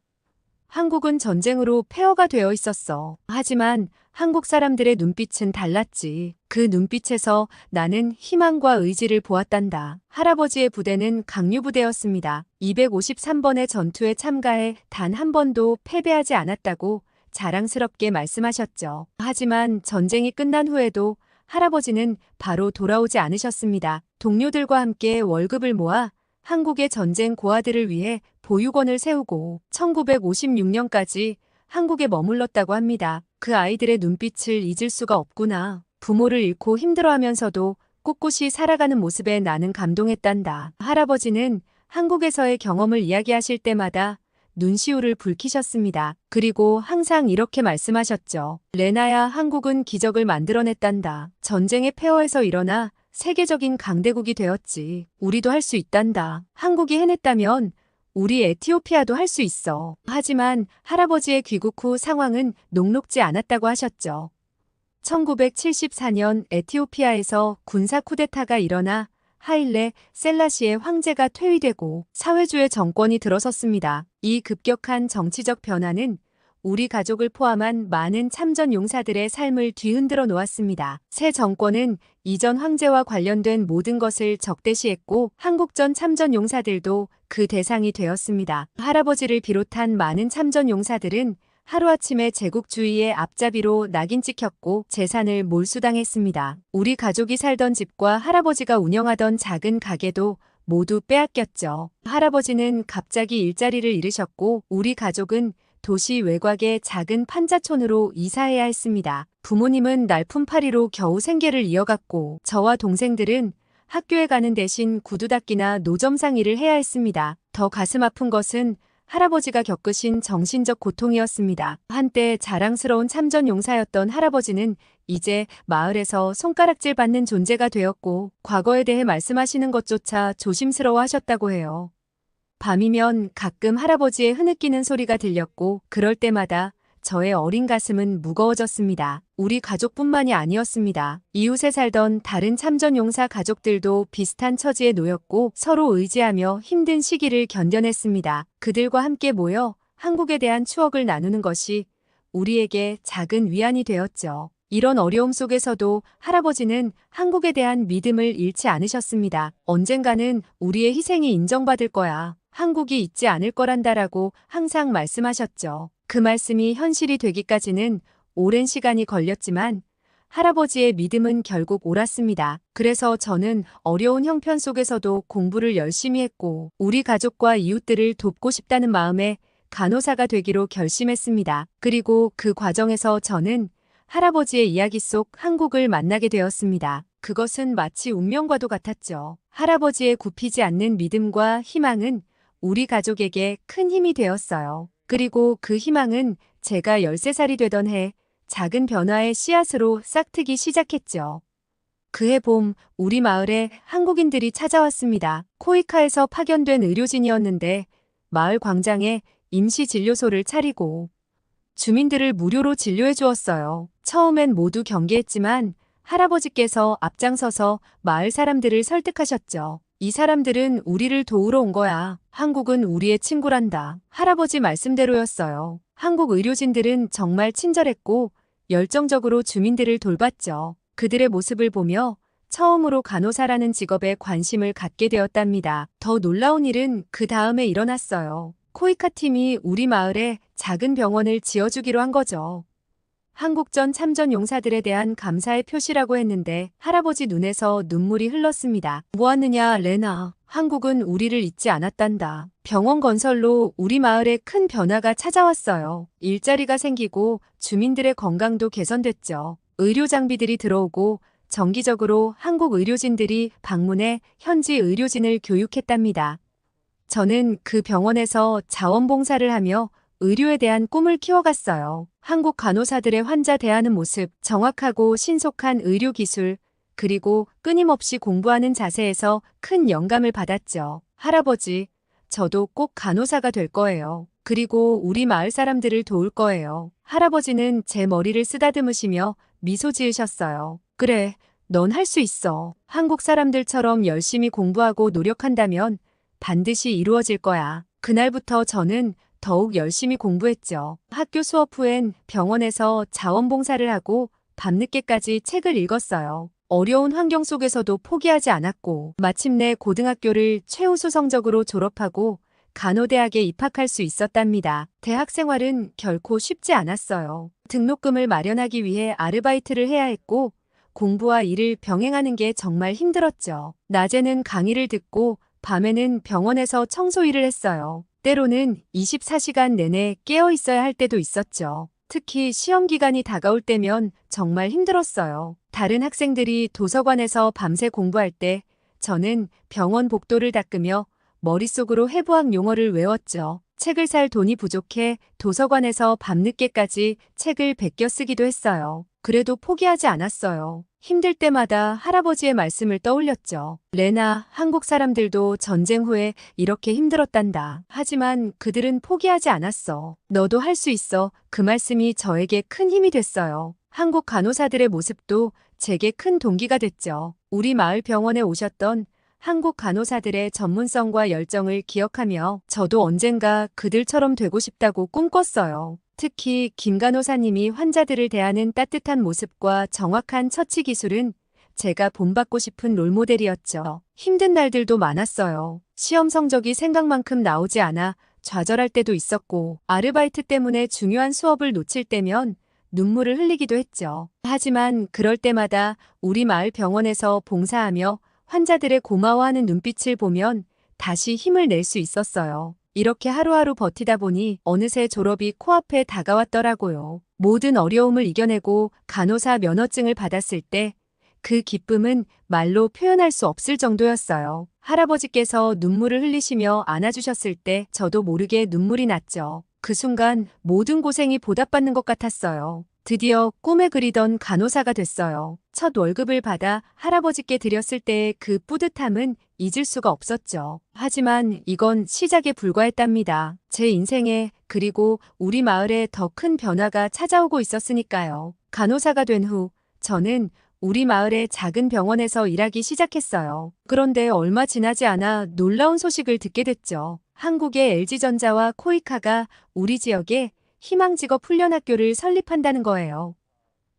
한국은 전쟁으로 폐허가 되어 있었어. 하지만 한국 사람들의 눈빛은 달랐지. 그 눈빛에서 나는 희망과 의지를 보았단다. 할아버지의 부대는 강류부대였습니다. 253번의 전투에 참가해 단 한 번도 패배하지 않았다고 자랑스럽게 말씀하셨죠. 하지만 전쟁이 끝난 후에도 할아버지는 바로 돌아오지 않으셨습니다. 동료들과 함께 월급을 모아 한국의 전쟁 고아들을 위해 보육원을 세우고 1956년까지 한국에 머물렀다고 합니다. 그 아이들의 눈빛을 잊을 수가 없구나. 부모를 잃고 힘들어하면서도 꿋꿋이 살아가는 모습에 나는 감동했단다. 할아버지는 한국에서의 경험을 이야기하실 때마다 눈시울을 붉히셨습니다. 그리고 항상 이렇게 말씀하셨죠. 레나야, 한국은 기적을 만들어냈단다. 전쟁의 폐허에서 일어나 세계적인 강대국이 되었지. 우리도 할 수 있단다. 한국이 해냈다면 우리 에티오피아도 할 수 있어. 하지만 할아버지의 귀국 후 상황은 녹록지 않았다고 하셨죠. 1974년 에티오피아에서 군사 쿠데타가 일어나 하일레 셀라시의 황제가 퇴위되고 사회주의 정권이 들어섰습니다. 이 급격한 정치적 변화는 우리 가족을 포함한 많은 참전 용사들의 삶을 뒤흔들어 놓았습니다. 새 정권은 이전 황제와 관련된 모든 것을 적대시했고 한국전 참전 용사들도 그 대상이 되었습니다. 할아버지를 비롯한 많은 참전 용사들은 하루아침에 제국주의의 앞잡이로 낙인 찍혔고 재산을 몰수당했습니다. 우리 가족이 살던 집과 할아버지가 운영하던 작은 가게도 모두 빼앗겼죠. 할아버지는 갑자기 일자리를 잃으셨고 우리 가족은 도시 외곽의 작은 판자촌으로 이사해야 했습니다. 부모님은 날품팔이로 겨우 생계를 이어갔고 저와 동생들은 학교에 가는 대신 구두 닦기나 노점상 일을 해야 했습니다. 더 가슴 아픈 것은 할아버지가 겪으신 정신적 고통이었습니다. 한때 자랑스러운 참전 용사였던 할아버지는 이제 마을에서 손가락질 받는 존재가 되었고 과거에 대해 말씀하시는 것조차 조심스러워 하셨다고 해요. 밤이면 가끔 할아버지의 흐느끼는 소리가 들렸고 그럴 때마다 저의 어린 가슴은 무거워졌습니다. 우리 가족뿐만이 아니었습니다. 이웃에 살던 다른 참전용사 가족들도 비슷한 처지에 놓였고 서로 의지하며 힘든 시기를 견뎌냈습니다. 그들과 함께 모여 한국에 대한 추억을 나누는 것이 우리에게 작은 위안이 되었죠. 이런 어려움 속에서도 할아버지는 한국에 대한 믿음을 잃지 않으셨습니다. 언젠가는 우리의 희생이 인정받을 거야. 한국이 잊지 않을 거란다라고 항상 말씀하셨죠. 그 말씀이 현실이 되기까지는 오랜 시간이 걸렸지만 할아버지의 믿음은 결국 옳았습니다. 그래서 저는 어려운 형편 속에서도 공부를 열심히 했고 우리 가족과 이웃들을 돕고 싶다는 마음에 간호사가 되기로 결심했습니다. 그리고 그 과정에서 저는 할아버지의 이야기 속 한국을 만나게 되었습니다. 그것은 마치 운명과도 같았죠. 할아버지의 굽히지 않는 믿음과 희망은 우리 가족에게 큰 힘이 되었어요. 그리고 그 희망은 제가 13살이 되던 해 작은 변화의 씨앗으로 싹트기 시작했죠. 그해 봄 우리 마을에 한국인들이 찾아왔습니다. 코이카에서 파견된 의료진이었는데 마을 광장에 임시 진료소를 차리고 주민들을 무료로 진료해 주었어요. 처음엔 모두 경계했지만 할아버지께서 앞장서서 마을 사람들을 설득하셨죠. 이 사람들은 우리를 도우러 온 거야. 한국은 우리의 친구란다. 할아버지 말씀대로였어요. 한국 의료진들은 정말 친절했고 열정적으로 주민들을 돌봤죠. 그들의 모습을 보며 처음으로 간호사라는 직업에 관심을 갖게 되었답니다. 더 놀라운 일은 그 다음에 일어났어요. 코이카 팀이 우리 마을에 작은 병원을 지어주기로 한 거죠. 한국전 참전 용사들에 대한 감사의 표시라고 했는데 할아버지 눈에서 눈물이 흘렀습니다. 뭐하느냐, 레나. 한국은 우리를 잊지 않았단다. 병원 건설로 우리 마을에 큰 변화가 찾아왔어요. 일자리가 생기고 주민들의 건강도 개선됐죠. 의료 장비들이 들어오고 정기적으로 한국 의료진들이 방문해 현지 의료진을 교육했답니다. 저는 그 병원에서 자원봉사를 하며 의료에 대한 꿈을 키워갔어요. 한국 간호사들의 환자 대하는 모습, 정확하고 신속한 의료 기술, 그리고 끊임없이 공부하는 자세에서 큰 영감을 받았죠. 할아버지, 저도 꼭 간호사가 될 거예요. 그리고 우리 마을 사람들을 도울 거예요. 할아버지는 제 머리를 쓰다듬으시며 미소 지으셨어요. 그래, 넌 할 수 있어. 한국 사람들처럼 열심히 공부하고 노력한다면 반드시 이루어질 거야. 그날부터 저는 더욱 열심히 공부했죠. 학교 수업 후엔 병원에서 자원봉사를 하고 밤늦게까지 책을 읽었어요. 어려운 환경 속에서도 포기하지 않았고 마침내 고등학교를 최우수 성적으로 졸업하고 간호대학에 입학할 수 있었답니다. 대학 생활은 결코 쉽지 않았어요. 등록금을 마련하기 위해 아르바이트를 해야 했고 공부와 일을 병행하는 게 정말 힘들었죠. 낮에는 강의를 듣고 밤에는 병원에서 청소 일을 했어요. 때로는 24시간 내내 깨어 있어야 할 때도 있었죠. 특히 시험 기간이 다가올 때면 정말 힘들었어요. 다른 학생들이 도서관에서 밤새 공부할 때 저는 병원 복도를 닦으며 머릿속으로 해부학 용어를 외웠죠. 책을 살 돈이 부족해 도서관에서 밤늦게까지 책을 베껴 쓰기도 했어요. 그래도 포기하지 않았어요. 힘들 때마다 할아버지의 말씀을 떠올렸죠. 레나, 한국 사람들도 전쟁 후에 이렇게 힘들었단다. 하지만 그들은 포기하지 않았어. 너도 할 수 있어. 그 말씀이 저에게 큰 힘이 됐어요. 한국 간호사들의 모습도 제게 큰 동기가 됐죠. 우리 마을 병원에 오셨던 한국 간호사들의 전문성과 열정을 기억하며 저도 언젠가 그들처럼 되고 싶다고 꿈꿨어요. 특히 김 간호사님이 환자들을 대하는 따뜻한 모습과 정확한 처치 기술은 제가 본받고 싶은 롤모델이었죠. 힘든 날들도 많았어요. 시험 성적이 생각만큼 나오지 않아 좌절할 때도 있었고 아르바이트 때문에 중요한 수업을 놓칠 때면 눈물을 흘리기도 했죠. 하지만 그럴 때마다 우리 마을 병원에서 봉사하며 환자들의 고마워하는 눈빛을 보면 다시 힘을 낼 수 있었어요. 이렇게 하루하루 버티다 보니 어느새 졸업이 코앞에 다가왔더라고요. 모든 어려움을 이겨내고 간호사 면허증을 받았을 때 그 기쁨은 말로 표현할 수 없을 정도였어요. 할아버지께서 눈물을 흘리시며 안아주셨을 때 저도 모르게 눈물이 났죠. 그 순간 모든 고생이 보답받는 것 같았어요. 드디어 꿈에 그리던 간호사가 됐어요. 첫 월급을 받아 할아버지께 드렸을 때의 그 뿌듯함은 잊을 수가 없었죠. 하지만 이건 시작에 불과했답니다. 제 인생에 그리고 우리 마을에 더 큰 변화가 찾아오고 있었으니까요. 간호사가 된 후 저는 우리 마을의 작은 병원에서 일하기 시작했어요. 그런데 얼마 지나지 않아 놀라운 소식을 듣게 됐죠. 한국의 LG전자와 코이카가 우리 지역에 희망직업 훈련학교를 설립한다는 거예요.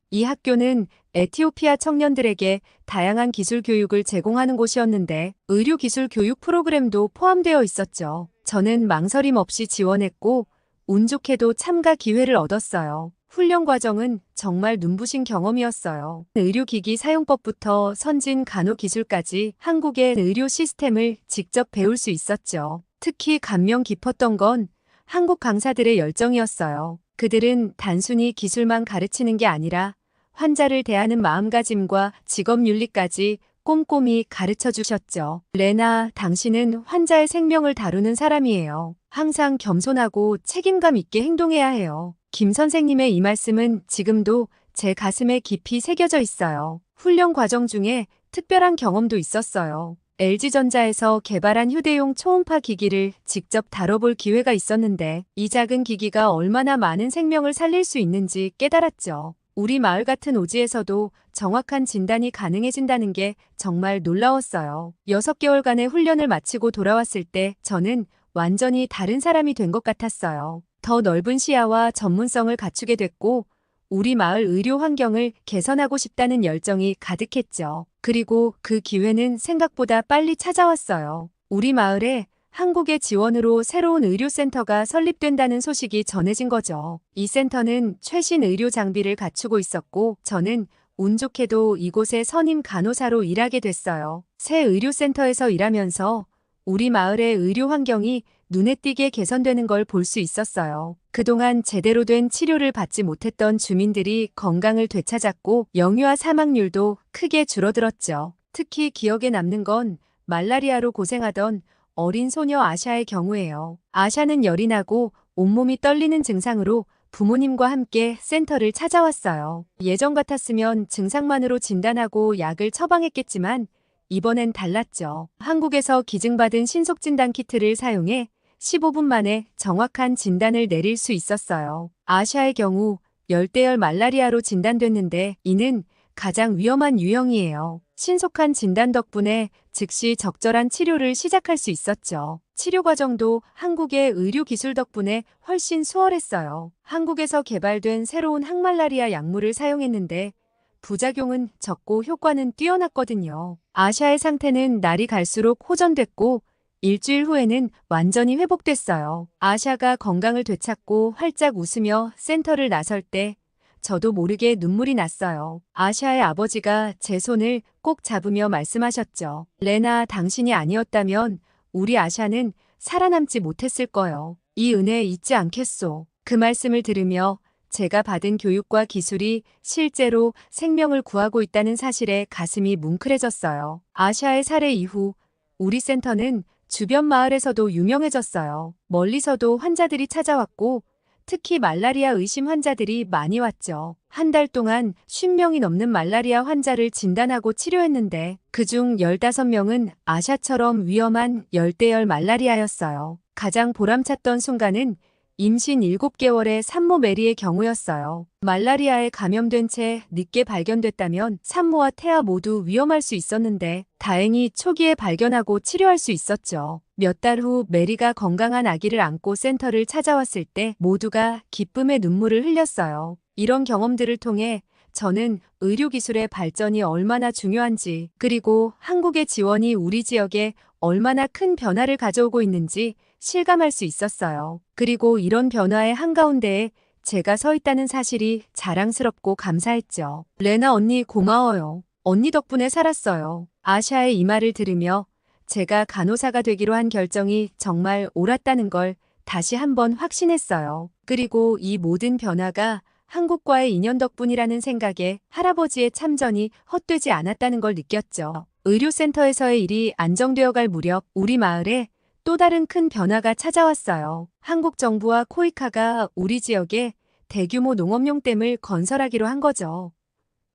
이 학교는 에티오피아 청년들에게 다양한 기술 교육을 제공하는 곳이었는데 의료기술 교육 프로그램도 포함되어 있었죠. 저는 망설임 없이 지원했고 운 좋게도 참가 기회를 얻었어요. 훈련 과정은 정말 눈부신 경험이었어요. 의료기기 사용법부터 선진 간호기술까지 한국의 의료 시스템을 직접 배울 수 있었죠. 특히 감명 깊었던 건 한국 강사들의 열정이었어요. 그들은 단순히 기술만 가르치는 게 아니라 환자를 대하는 마음가짐과 직업윤리까지 꼼꼼히 가르쳐 주셨죠. 레나, 당신은 환자의 생명을 다루는 사람이에요. 항상 겸손하고 책임감 있게 행동해야 해요. 김 선생님의 이 말씀은 지금도 제 가슴에 깊이 새겨져 있어요. 훈련 과정 중에 특별한 경험도 있었어요. LG전자에서 개발한 휴대용 초음파 기기를 직접 다뤄볼 기회가 있었는데 이 작은 기기가 얼마나 많은 생명을 살릴 수 있는지 깨달았죠. 우리 마을 같은 오지에서도 정확한 진단이 가능해진다는 게 정말 놀라웠어요. 6개월간의 훈련을 마치고 돌아왔을 때 저는 완전히 다른 사람이 된 것 같았어요. 더 넓은 시야와 전문성을 갖추게 됐고 우리 마을 의료 환경을 개선하고 싶다는 열정이 가득했죠. 그리고 그 기회는 생각보다 빨리 찾아왔어요. 우리 마을에 한국의 지원으로 새로운 의료센터가 설립된다는 소식이 전해진 거죠. 이 센터는 최신 의료 장비를 갖추고 있었고 저는 운 좋게도 이곳의 선임 간호사로 일하게 됐어요. 새 의료센터에서 일하면서 우리 마을의 의료 환경이 눈에 띄게 개선되는 걸 볼 수 있었어요. 그동안 제대로 된 치료를 받지 못했던 주민들이 건강을 되찾았고 영유아 사망률도 크게 줄어들었죠. 특히 기억에 남는 건 말라리아로 고생하던 어린 소녀 아샤의 경우예요. 아샤는 열이 나고 온몸이 떨리는 증상으로 부모님과 함께 센터를 찾아왔어요. 예전 같았으면 증상만으로 진단하고 약을 처방했겠지만 이번엔 달랐죠. 한국에서 기증받은 신속진단 키트를 사용해 15분 만에 정확한 진단을 내릴 수 있었어요. 아샤의 경우 열대열 말라리아로 진단됐는데 이는 가장 위험한 유형이에요. 신속한 진단 덕분에 즉시 적절한 치료를 시작할 수 있었죠. 치료 과정도 한국의 의료 기술 덕분에 훨씬 수월했어요. 한국에서 개발된 새로운 항말라리아 약물을 사용했는데 부작용은 적고 효과는 뛰어났거든요. 아샤의 상태는 날이 갈수록 호전됐고 일주일 후에는 완전히 회복됐어요. 아샤가 건강을 되찾고 활짝 웃으며 센터를 나설 때 저도 모르게 눈물이 났어요. 아샤의 아버지가 제 손을 꼭 잡으며 말씀하셨죠. 레나, 당신이 아니었다면 우리 아샤는 살아남지 못했을 거요. 이 은혜 잊지 않겠소. 그 말씀을 들으며 제가 받은 교육과 기술이 실제로 생명을 구하고 있다는 사실에 가슴이 뭉클해졌어요. 아샤의 살해 이후 우리 센터는 주변 마을에서도 유명해졌어요. 멀리서도 환자들이 찾아왔고 특히 말라리아 의심 환자들이 많이 왔죠. 한 달 동안 50명이 넘는 말라리아 환자를 진단하고 치료했는데 그중 15명은 아샤처럼 위험한 열대열 말라리아였어요. 가장 보람찼던 순간은 임신 7개월의 산모 메리의 경우였어요. 말라리아에 감염된 채 늦게 발견됐다면 산모와 태아 모두 위험할 수 있었는데 다행히 초기에 발견하고 치료할 수 있었죠. 몇 달 후 메리가 건강한 아기를 안고 센터를 찾아왔을 때 모두가 기쁨의 눈물을 흘렸어요. 이런 경험들을 통해 저는 의료기술의 발전이 얼마나 중요한지 그리고 한국의 지원이 우리 지역에 얼마나 큰 변화를 가져오고 있는지 실감할 수 있었어요. 그리고 이런 변화의 한가운데에 제가 서 있다는 사실이 자랑스럽고 감사했죠. 레나 언니 고마워요. 언니 덕분에 살았어요. 아샤의 이 말을 들으며 제가 간호사가 되기로 한 결정이 정말 옳았다는 걸 다시 한번 확신했어요. 그리고 이 모든 변화가 한국과의 인연 덕분이라는 생각에 할아버지의 참전이 헛되지 않았다는 걸 느꼈죠. 의료센터에서의 일이 안정되어 갈 무렵 우리 마을에 또 다른 큰 변화가 찾아왔어요. 한국 정부와 코이카가 우리 지역에 대규모 농업용 댐을 건설하기로 한 거죠.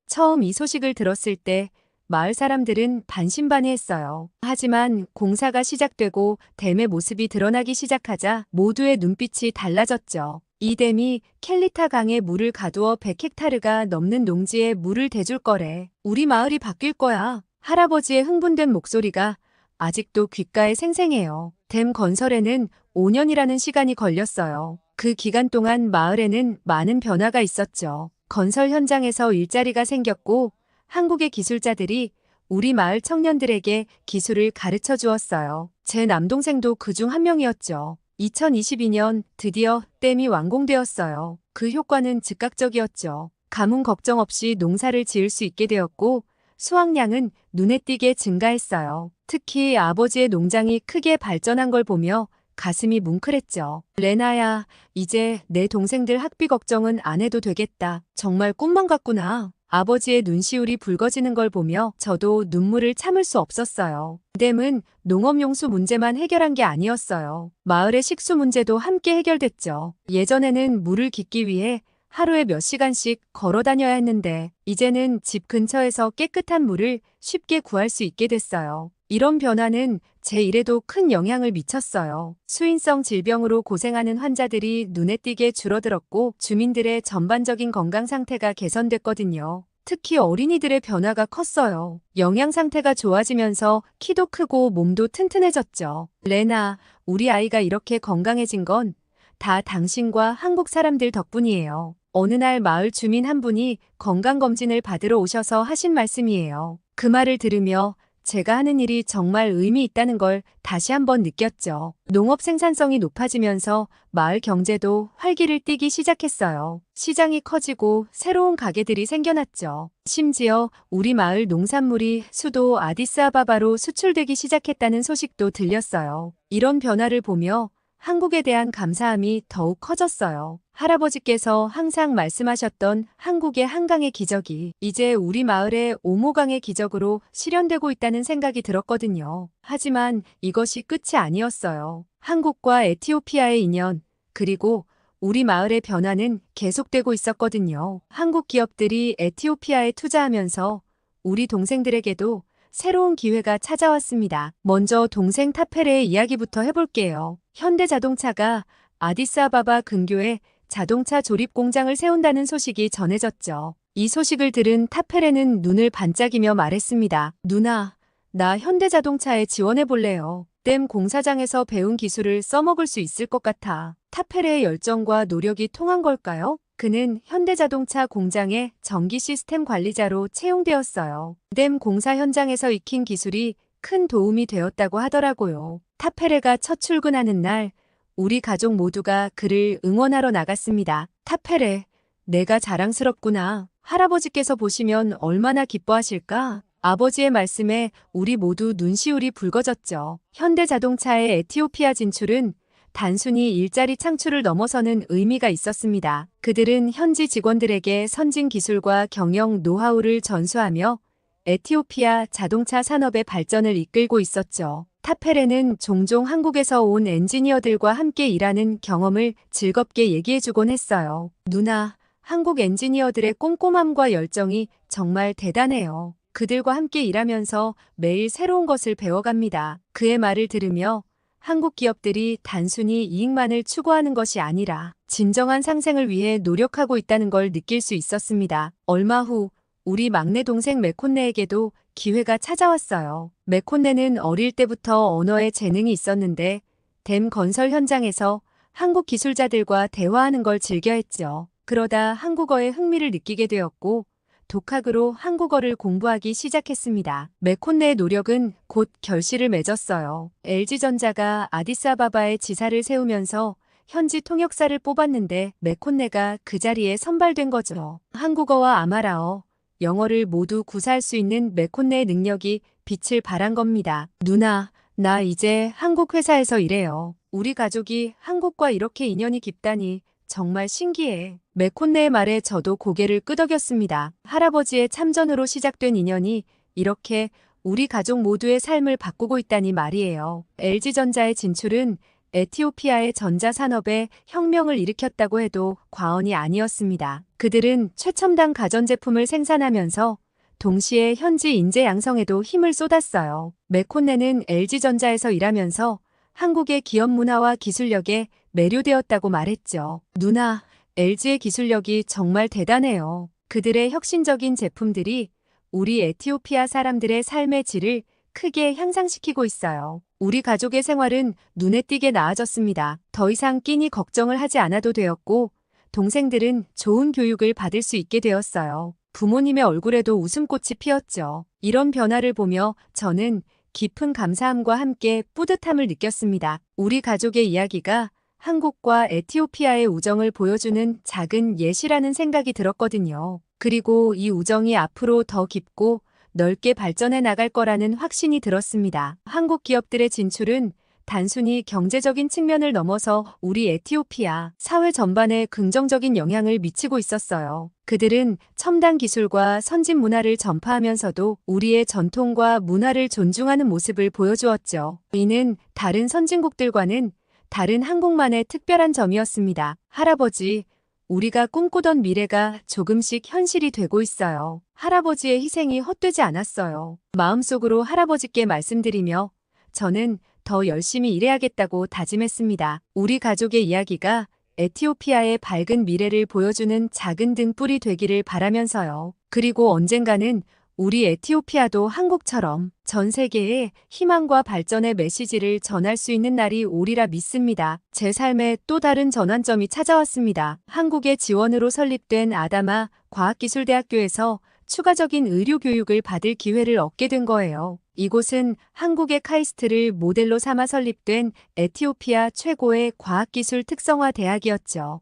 처음 이 소식을 들었을 때 마을 사람들은 반신반의했어요. 하지만 공사가 시작되고 댐의 모습이 드러나기 시작하자 모두의 눈빛이 달라졌죠. 이 댐이 켈리타 강에 물을 가두어 100헥타르가 넘는 농지에 물을 대줄 거래. 우리 마을이 바뀔 거야. 할아버지의 흥분된 목소리가 아직도 귓가에 생생해요. 댐 건설에는 5년이라는 시간이 걸렸어요. 그 기간 동안 마을에는 많은 변화가 있었죠. 건설 현장에서 일자리가 생겼고 한국의 기술자들이 우리 마을 청년들에게 기술을 가르쳐 주었어요. 제 남동생도 그중 한 명이었죠. 2022년 드디어 댐이 완공되었어요. 그 효과는 즉각적이었죠. 가뭄 걱정 없이 농사를 지을 수 있게 되었고 수확량은 눈에 띄게 증가했어요. 특히 아버지의 농장이 크게 발전한 걸 보며 가슴이 뭉클했죠. 레나야, 이제 내 동생들 학비 걱정은 안 해도 되겠다. 정말 꿈만 같구나. 아버지의 눈시울이 붉어지는 걸 보며 저도 눈물을 참을 수 없었어요. 댐은 농업용수 문제만 해결한 게 아니었어요. 마을의 식수 문제도 함께 해결됐죠. 예전에는 물을 깃기 위해 하루에 몇 시간씩 걸어 다녀야 했는데 이제는 집 근처에서 깨끗한 물을 쉽게 구할 수 있게 됐어요. 이런 변화는 제 일에도 큰 영향을 미쳤어요. 수인성 질병으로 고생하는 환자들이 눈에 띄게 줄어들었고 주민들의 전반적인 건강 상태가 개선됐거든요. 특히 어린이들의 변화가 컸어요. 영양 상태가 좋아지면서 키도 크고 몸도 튼튼해졌죠. 레나, 우리 아이가 이렇게 건강해진 건 다 당신과 한국 사람들 덕분이에요. 어느 날 마을 주민 한 분이 건강검진을 받으러 오셔서 하신 말씀이에요. 그 말을 들으며 제가 하는 일이 정말 의미 있다는 걸 다시 한번 느꼈죠. 농업 생산성이 높아지면서 마을 경제도 활기를 띠기 시작했어요. 시장이 커지고 새로운 가게들이 생겨났죠. 심지어 우리 마을 농산물이 수도 아디스아바바로 수출되기 시작했다는 소식도 들렸어요. 이런 변화를 보며 한국에 대한 감사함이 더욱 커졌어요. 할아버지께서 항상 말씀하셨던 한국의 한강의 기적이 이제 우리 마을의 오모강의 기적으로 실현되고 있다는 생각이 들었거든요. 하지만 이것이 끝이 아니었어요. 한국과 에티오피아의 인연, 그리고 우리 마을의 변화는 계속되고 있었거든요. 한국 기업들이 에티오피아에 투자하면서 우리 동생들에게도 새로운 기회가 찾아왔습니다. 먼저 동생 타페레의 이야기부터 해볼게요. 현대자동차가 아디스아바바 근교에 자동차 조립 공장을 세운다는 소식이 전해졌죠. 이 소식을 들은 타페레는 눈을 반짝이며 말했습니다. 누나, 나 현대자동차에 지원해볼래요. 댐 공사장에서 배운 기술을 써먹을 수 있을 것 같아. 타페레의 열정과 노력이 통한 걸까요? 그는 현대자동차 공장의 전기 시스템 관리자로 채용되었어요. 댐 공사 현장에서 익힌 기술이 큰 도움이 되었다고 하더라고요. 타페레가 첫 출근하는 날, 우리 가족 모두가 그를 응원하러 나갔습니다. 타페레, 내가 자랑스럽구나. 할아버지께서 보시면 얼마나 기뻐하실까? 아버지의 말씀에 우리 모두 눈시울이 붉어졌죠. 현대자동차의 에티오피아 진출은 단순히 일자리 창출을 넘어서는 의미가 있었습니다. 그들은 현지 직원들에게 선진 기술과 경영 노하우를 전수하며 에티오피아 자동차 산업의 발전을 이끌고 있었죠. 타페레는 종종 한국에서 온 엔지니어들과 함께 일하는 경험을 즐겁게 얘기해주곤 했어요. 누나, 한국 엔지니어들의 꼼꼼함과 열정이 정말 대단해요. 그들과 함께 일하면서 매일 새로운 것을 배워갑니다. 그의 말을 들으며 한국 기업들이 단순히 이익만을 추구하는 것이 아니라 진정한 상생을 위해 노력하고 있다는 걸 느낄 수 있었습니다. 얼마 후 우리 막내 동생 메콘네에게도 기회가 찾아왔어요. 메콘네는 어릴 때부터 언어에 재능이 있었는데 댐 건설 현장에서 한국 기술자들과 대화하는 걸 즐겨했죠. 그러다 한국어에 흥미를 느끼게 되었고 독학으로 한국어를 공부하기 시작했습니다. 메콘네의 노력은 곧 결실을 맺었어요. LG전자가 아디스아바바에 지사를 세우면서 현지 통역사를 뽑았는데 메콘네가 그 자리에 선발된 거죠. 한국어와 아마라어, 영어를 모두 구사할 수 있는 메콘네의 능력이 빛을 발한 겁니다. 누나, 나 이제 한국 회사에서 일해요. 우리 가족이 한국과 이렇게 인연이 깊다니 정말 신기해. 메콘네의 말에 저도 고개를 끄덕였습니다. 할아버지의 참전으로 시작된 인연이 이렇게 우리 가족 모두의 삶을 바꾸고 있다니 말이에요. LG전자의 진출은 에티오피아의 전자산업에 혁명을 일으켰다고 해도 과언이 아니었습니다. 그들은 최첨단 가전제품을 생산하면서 동시에 현지 인재 양성에도 힘을 쏟았어요. 메콘네는 LG전자에서 일하면서 한국의 기업 문화와 기술력에 매료되었다고 말했죠. 누나, LG의 기술력이 정말 대단해요. 그들의 혁신적인 제품들이 우리 에티오피아 사람들의 삶의 질을 크게 향상시키고 있어요. 우리 가족의 생활은 눈에 띄게 나아졌습니다. 더 이상 끼니 걱정을 하지 않아도 되었고 동생들은 좋은 교육을 받을 수 있게 되었어요. 부모님의 얼굴에도 웃음꽃이 피었죠. 이런 변화를 보며 저는 깊은 감사함과 함께 뿌듯함을 느꼈습니다. 우리 가족의 이야기가 한국과 에티오피아의 우정을 보여주는 작은 예시라는 생각이 들었거든요. 그리고 이 우정이 앞으로 더 깊고 넓게 발전해 나갈 거라는 확신이 들었습니다. 한국 기업들의 진출은 단순히 경제적인 측면을 넘어서 우리 에티오피아 사회 전반에 긍정적인 영향을 미치고 있었어요. 그들은 첨단 기술과 선진 문화를 전파하면서도 우리의 전통과 문화를 존중하는 모습을 보여주었죠. 이는 다른 선진국들과는 다른 한국만의 특별한 점이었습니다. 할아버지, 우리가 꿈꾸던 미래가 조금씩 현실이 되고 있어요. 할아버지의 희생이 헛되지 않았어요. 마음속으로 할아버지께 말씀드리며 저는 더 열심히 일해야겠다고 다짐했습니다. 우리 가족의 이야기가 에티오피아의 밝은 미래를 보여주는 작은 등불이 되기를 바라면서요. 그리고 언젠가는 우리 에티오피아도 한국처럼 전 세계에 희망과 발전의 메시지를 전할 수 있는 날이 오리라 믿습니다. 제 삶에 또 다른 전환점이 찾아왔습니다. 한국의 지원으로 설립된 아다마 과학기술대학교에서 추가적인 의료 교육을 받을 기회를 얻게 된 거예요. 이곳은 한국의 카이스트를 모델로 삼아 설립된 에티오피아 최고의 과학기술 특성화 대학이었죠.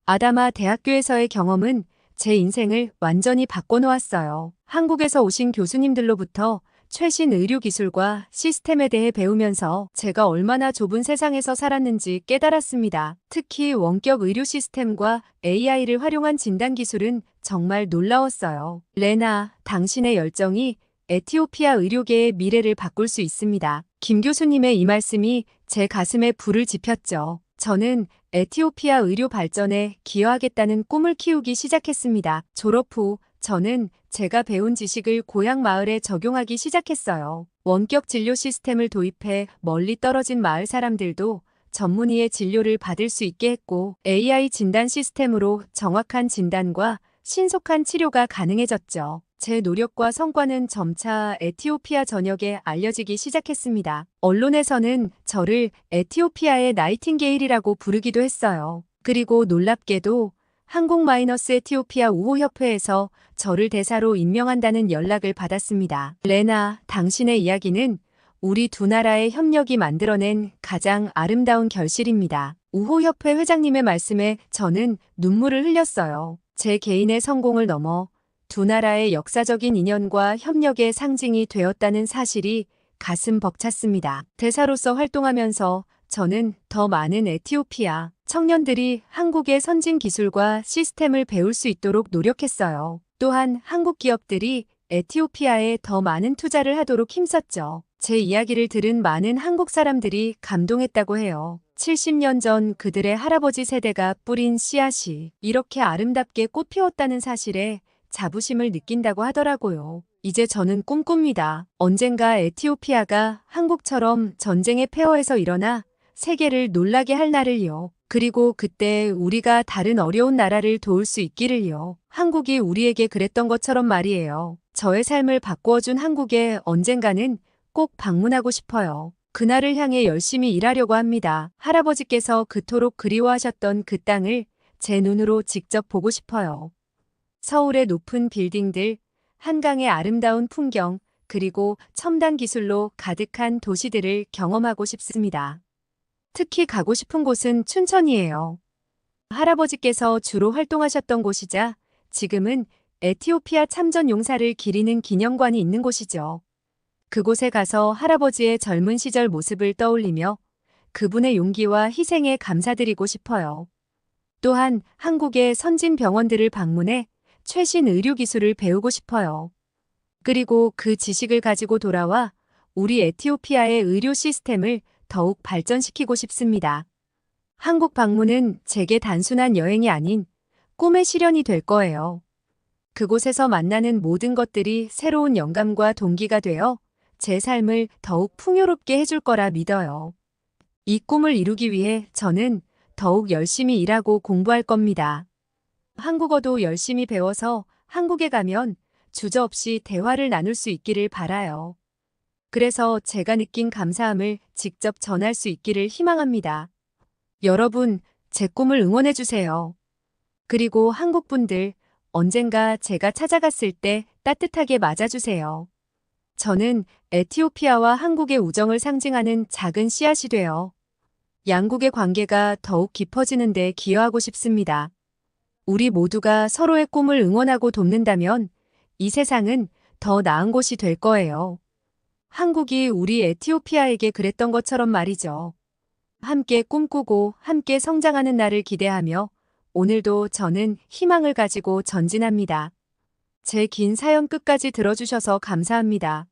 아다마 대학교에서의 경험은 제 인생을 완전히 바꿔놓았어요. 한국에서 오신 교수님들로부터 최신 의료기술과 시스템에 대해 배우면서 제가 얼마나 좁은 세상에서 살았는지 깨달았습니다. 특히 원격 의료 시스템과 AI를 활용한 진단기술은 정말 놀라웠어요. 레나, 당신의 열정이 에티오피아 의료계의 미래를 바꿀 수 있습니다. 김 교수님의 이 말씀이 제 가슴에 불을 지폈죠. 저는 에티오피아 의료 발전에 기여하겠다는 꿈을 키우기 시작했습니다. 졸업 후 저는 제가 배운 지식을 고향 마을에 적용하기 시작했어요. 원격 진료 시스템을 도입해 멀리 떨어진 마을 사람들도 전문의의 진료를 받을 수 있게 했고, AI 진단 시스템으로 정확한 진단과 신속한 치료가 가능해졌죠. 제 노력과 성과는 점차 에티오피아 전역에 알려지기 시작했습니다. 언론에서는 저를 에티오피아의 나이팅게일이라고 부르기도 했어요. 그리고 놀랍게도 한국-에티오피아 우호협회에서 저를 대사로 임명한다는 연락을 받았습니다. 레나, 당신의 이야기는 우리 두 나라의 협력이 만들어낸 가장 아름다운 결실입니다. 우호협회 회장님의 말씀에 저는 눈물을 흘렸어요. 제 개인의 성공을 넘어 두 나라의 역사적인 인연과 협력의 상징이 되었다는 사실이 가슴 벅찼습니다. 대사로서 활동하면서 저는 더 많은 에티오피아 청년들이 한국의 선진 기술과 시스템을 배울 수 있도록 노력했어요. 또한 한국 기업들이 에티오피아에 더 많은 투자를 하도록 힘썼죠. 제 이야기를 들은 많은 한국 사람들이 감동했다고 해요. 70년 전 그들의 할아버지 세대가 뿌린 씨앗이 이렇게 아름답게 꽃 피웠다는 사실에 자부심을 느낀다고 하더라고요. 이제 저는 꿈꿉니다. 언젠가 에티오피아가 한국처럼 전쟁의 폐허에서 일어나 세계를 놀라게 할 날을요. 그리고 그때 우리가 다른 어려운 나라를 도울 수 있기를요. 한국이 우리에게 그랬던 것처럼 말이에요. 저의 삶을 바꾸어준 한국에 언젠가는 꼭 방문하고 싶어요. 그날을 향해 열심히 일하려고 합니다. 할아버지께서 그토록 그리워하셨던 그 땅을 제 눈으로 직접 보고 싶어요. 서울의 높은 빌딩들, 한강의 아름다운 풍경, 그리고 첨단 기술로 가득한 도시들을 경험하고 싶습니다. 특히 가고 싶은 곳은 춘천이에요. 할아버지께서 주로 활동하셨던 곳이자 지금은 에티오피아 참전 용사를 기리는 기념관이 있는 곳이죠. 그곳에 가서 할아버지의 젊은 시절 모습을 떠올리며 그분의 용기와 희생에 감사드리고 싶어요. 또한 한국의 선진 병원들을 방문해 최신 의료 기술을 배우고 싶어요. 그리고 그 지식을 가지고 돌아와 우리 에티오피아의 의료 시스템을 더욱 발전시키고 싶습니다. 한국 방문은 제게 단순한 여행이 아닌 꿈의 실현이 될 거예요. 그곳에서 만나는 모든 것들이 새로운 영감과 동기가 되어 제 삶을 더욱 풍요롭게 해줄 거라 믿어요. 이 꿈을 이루기 위해 저는 더욱 열심히 일하고 공부할 겁니다. 한국어도 열심히 배워서 한국에 가면 주저없이 대화를 나눌 수 있기를 바라요. 그래서 제가 느낀 감사함을 직접 전할 수 있기를 희망합니다. 여러분, 제 꿈을 응원해주세요. 그리고 한국 분들, 언젠가 제가 찾아갔을 때 따뜻하게 맞아주세요. 저는 에티오피아와 한국의 우정을 상징하는 작은 씨앗이 되어 양국의 관계가 더욱 깊어지는 데 기여하고 싶습니다. 우리 모두가 서로의 꿈을 응원하고 돕는다면 이 세상은 더 나은 곳이 될 거예요. 한국이 우리 에티오피아에게 그랬던 것처럼 말이죠. 함께 꿈꾸고 함께 성장하는 날을 기대하며 오늘도 저는 희망을 가지고 전진합니다. 제 긴 사연 끝까지 들어주셔서 감사합니다.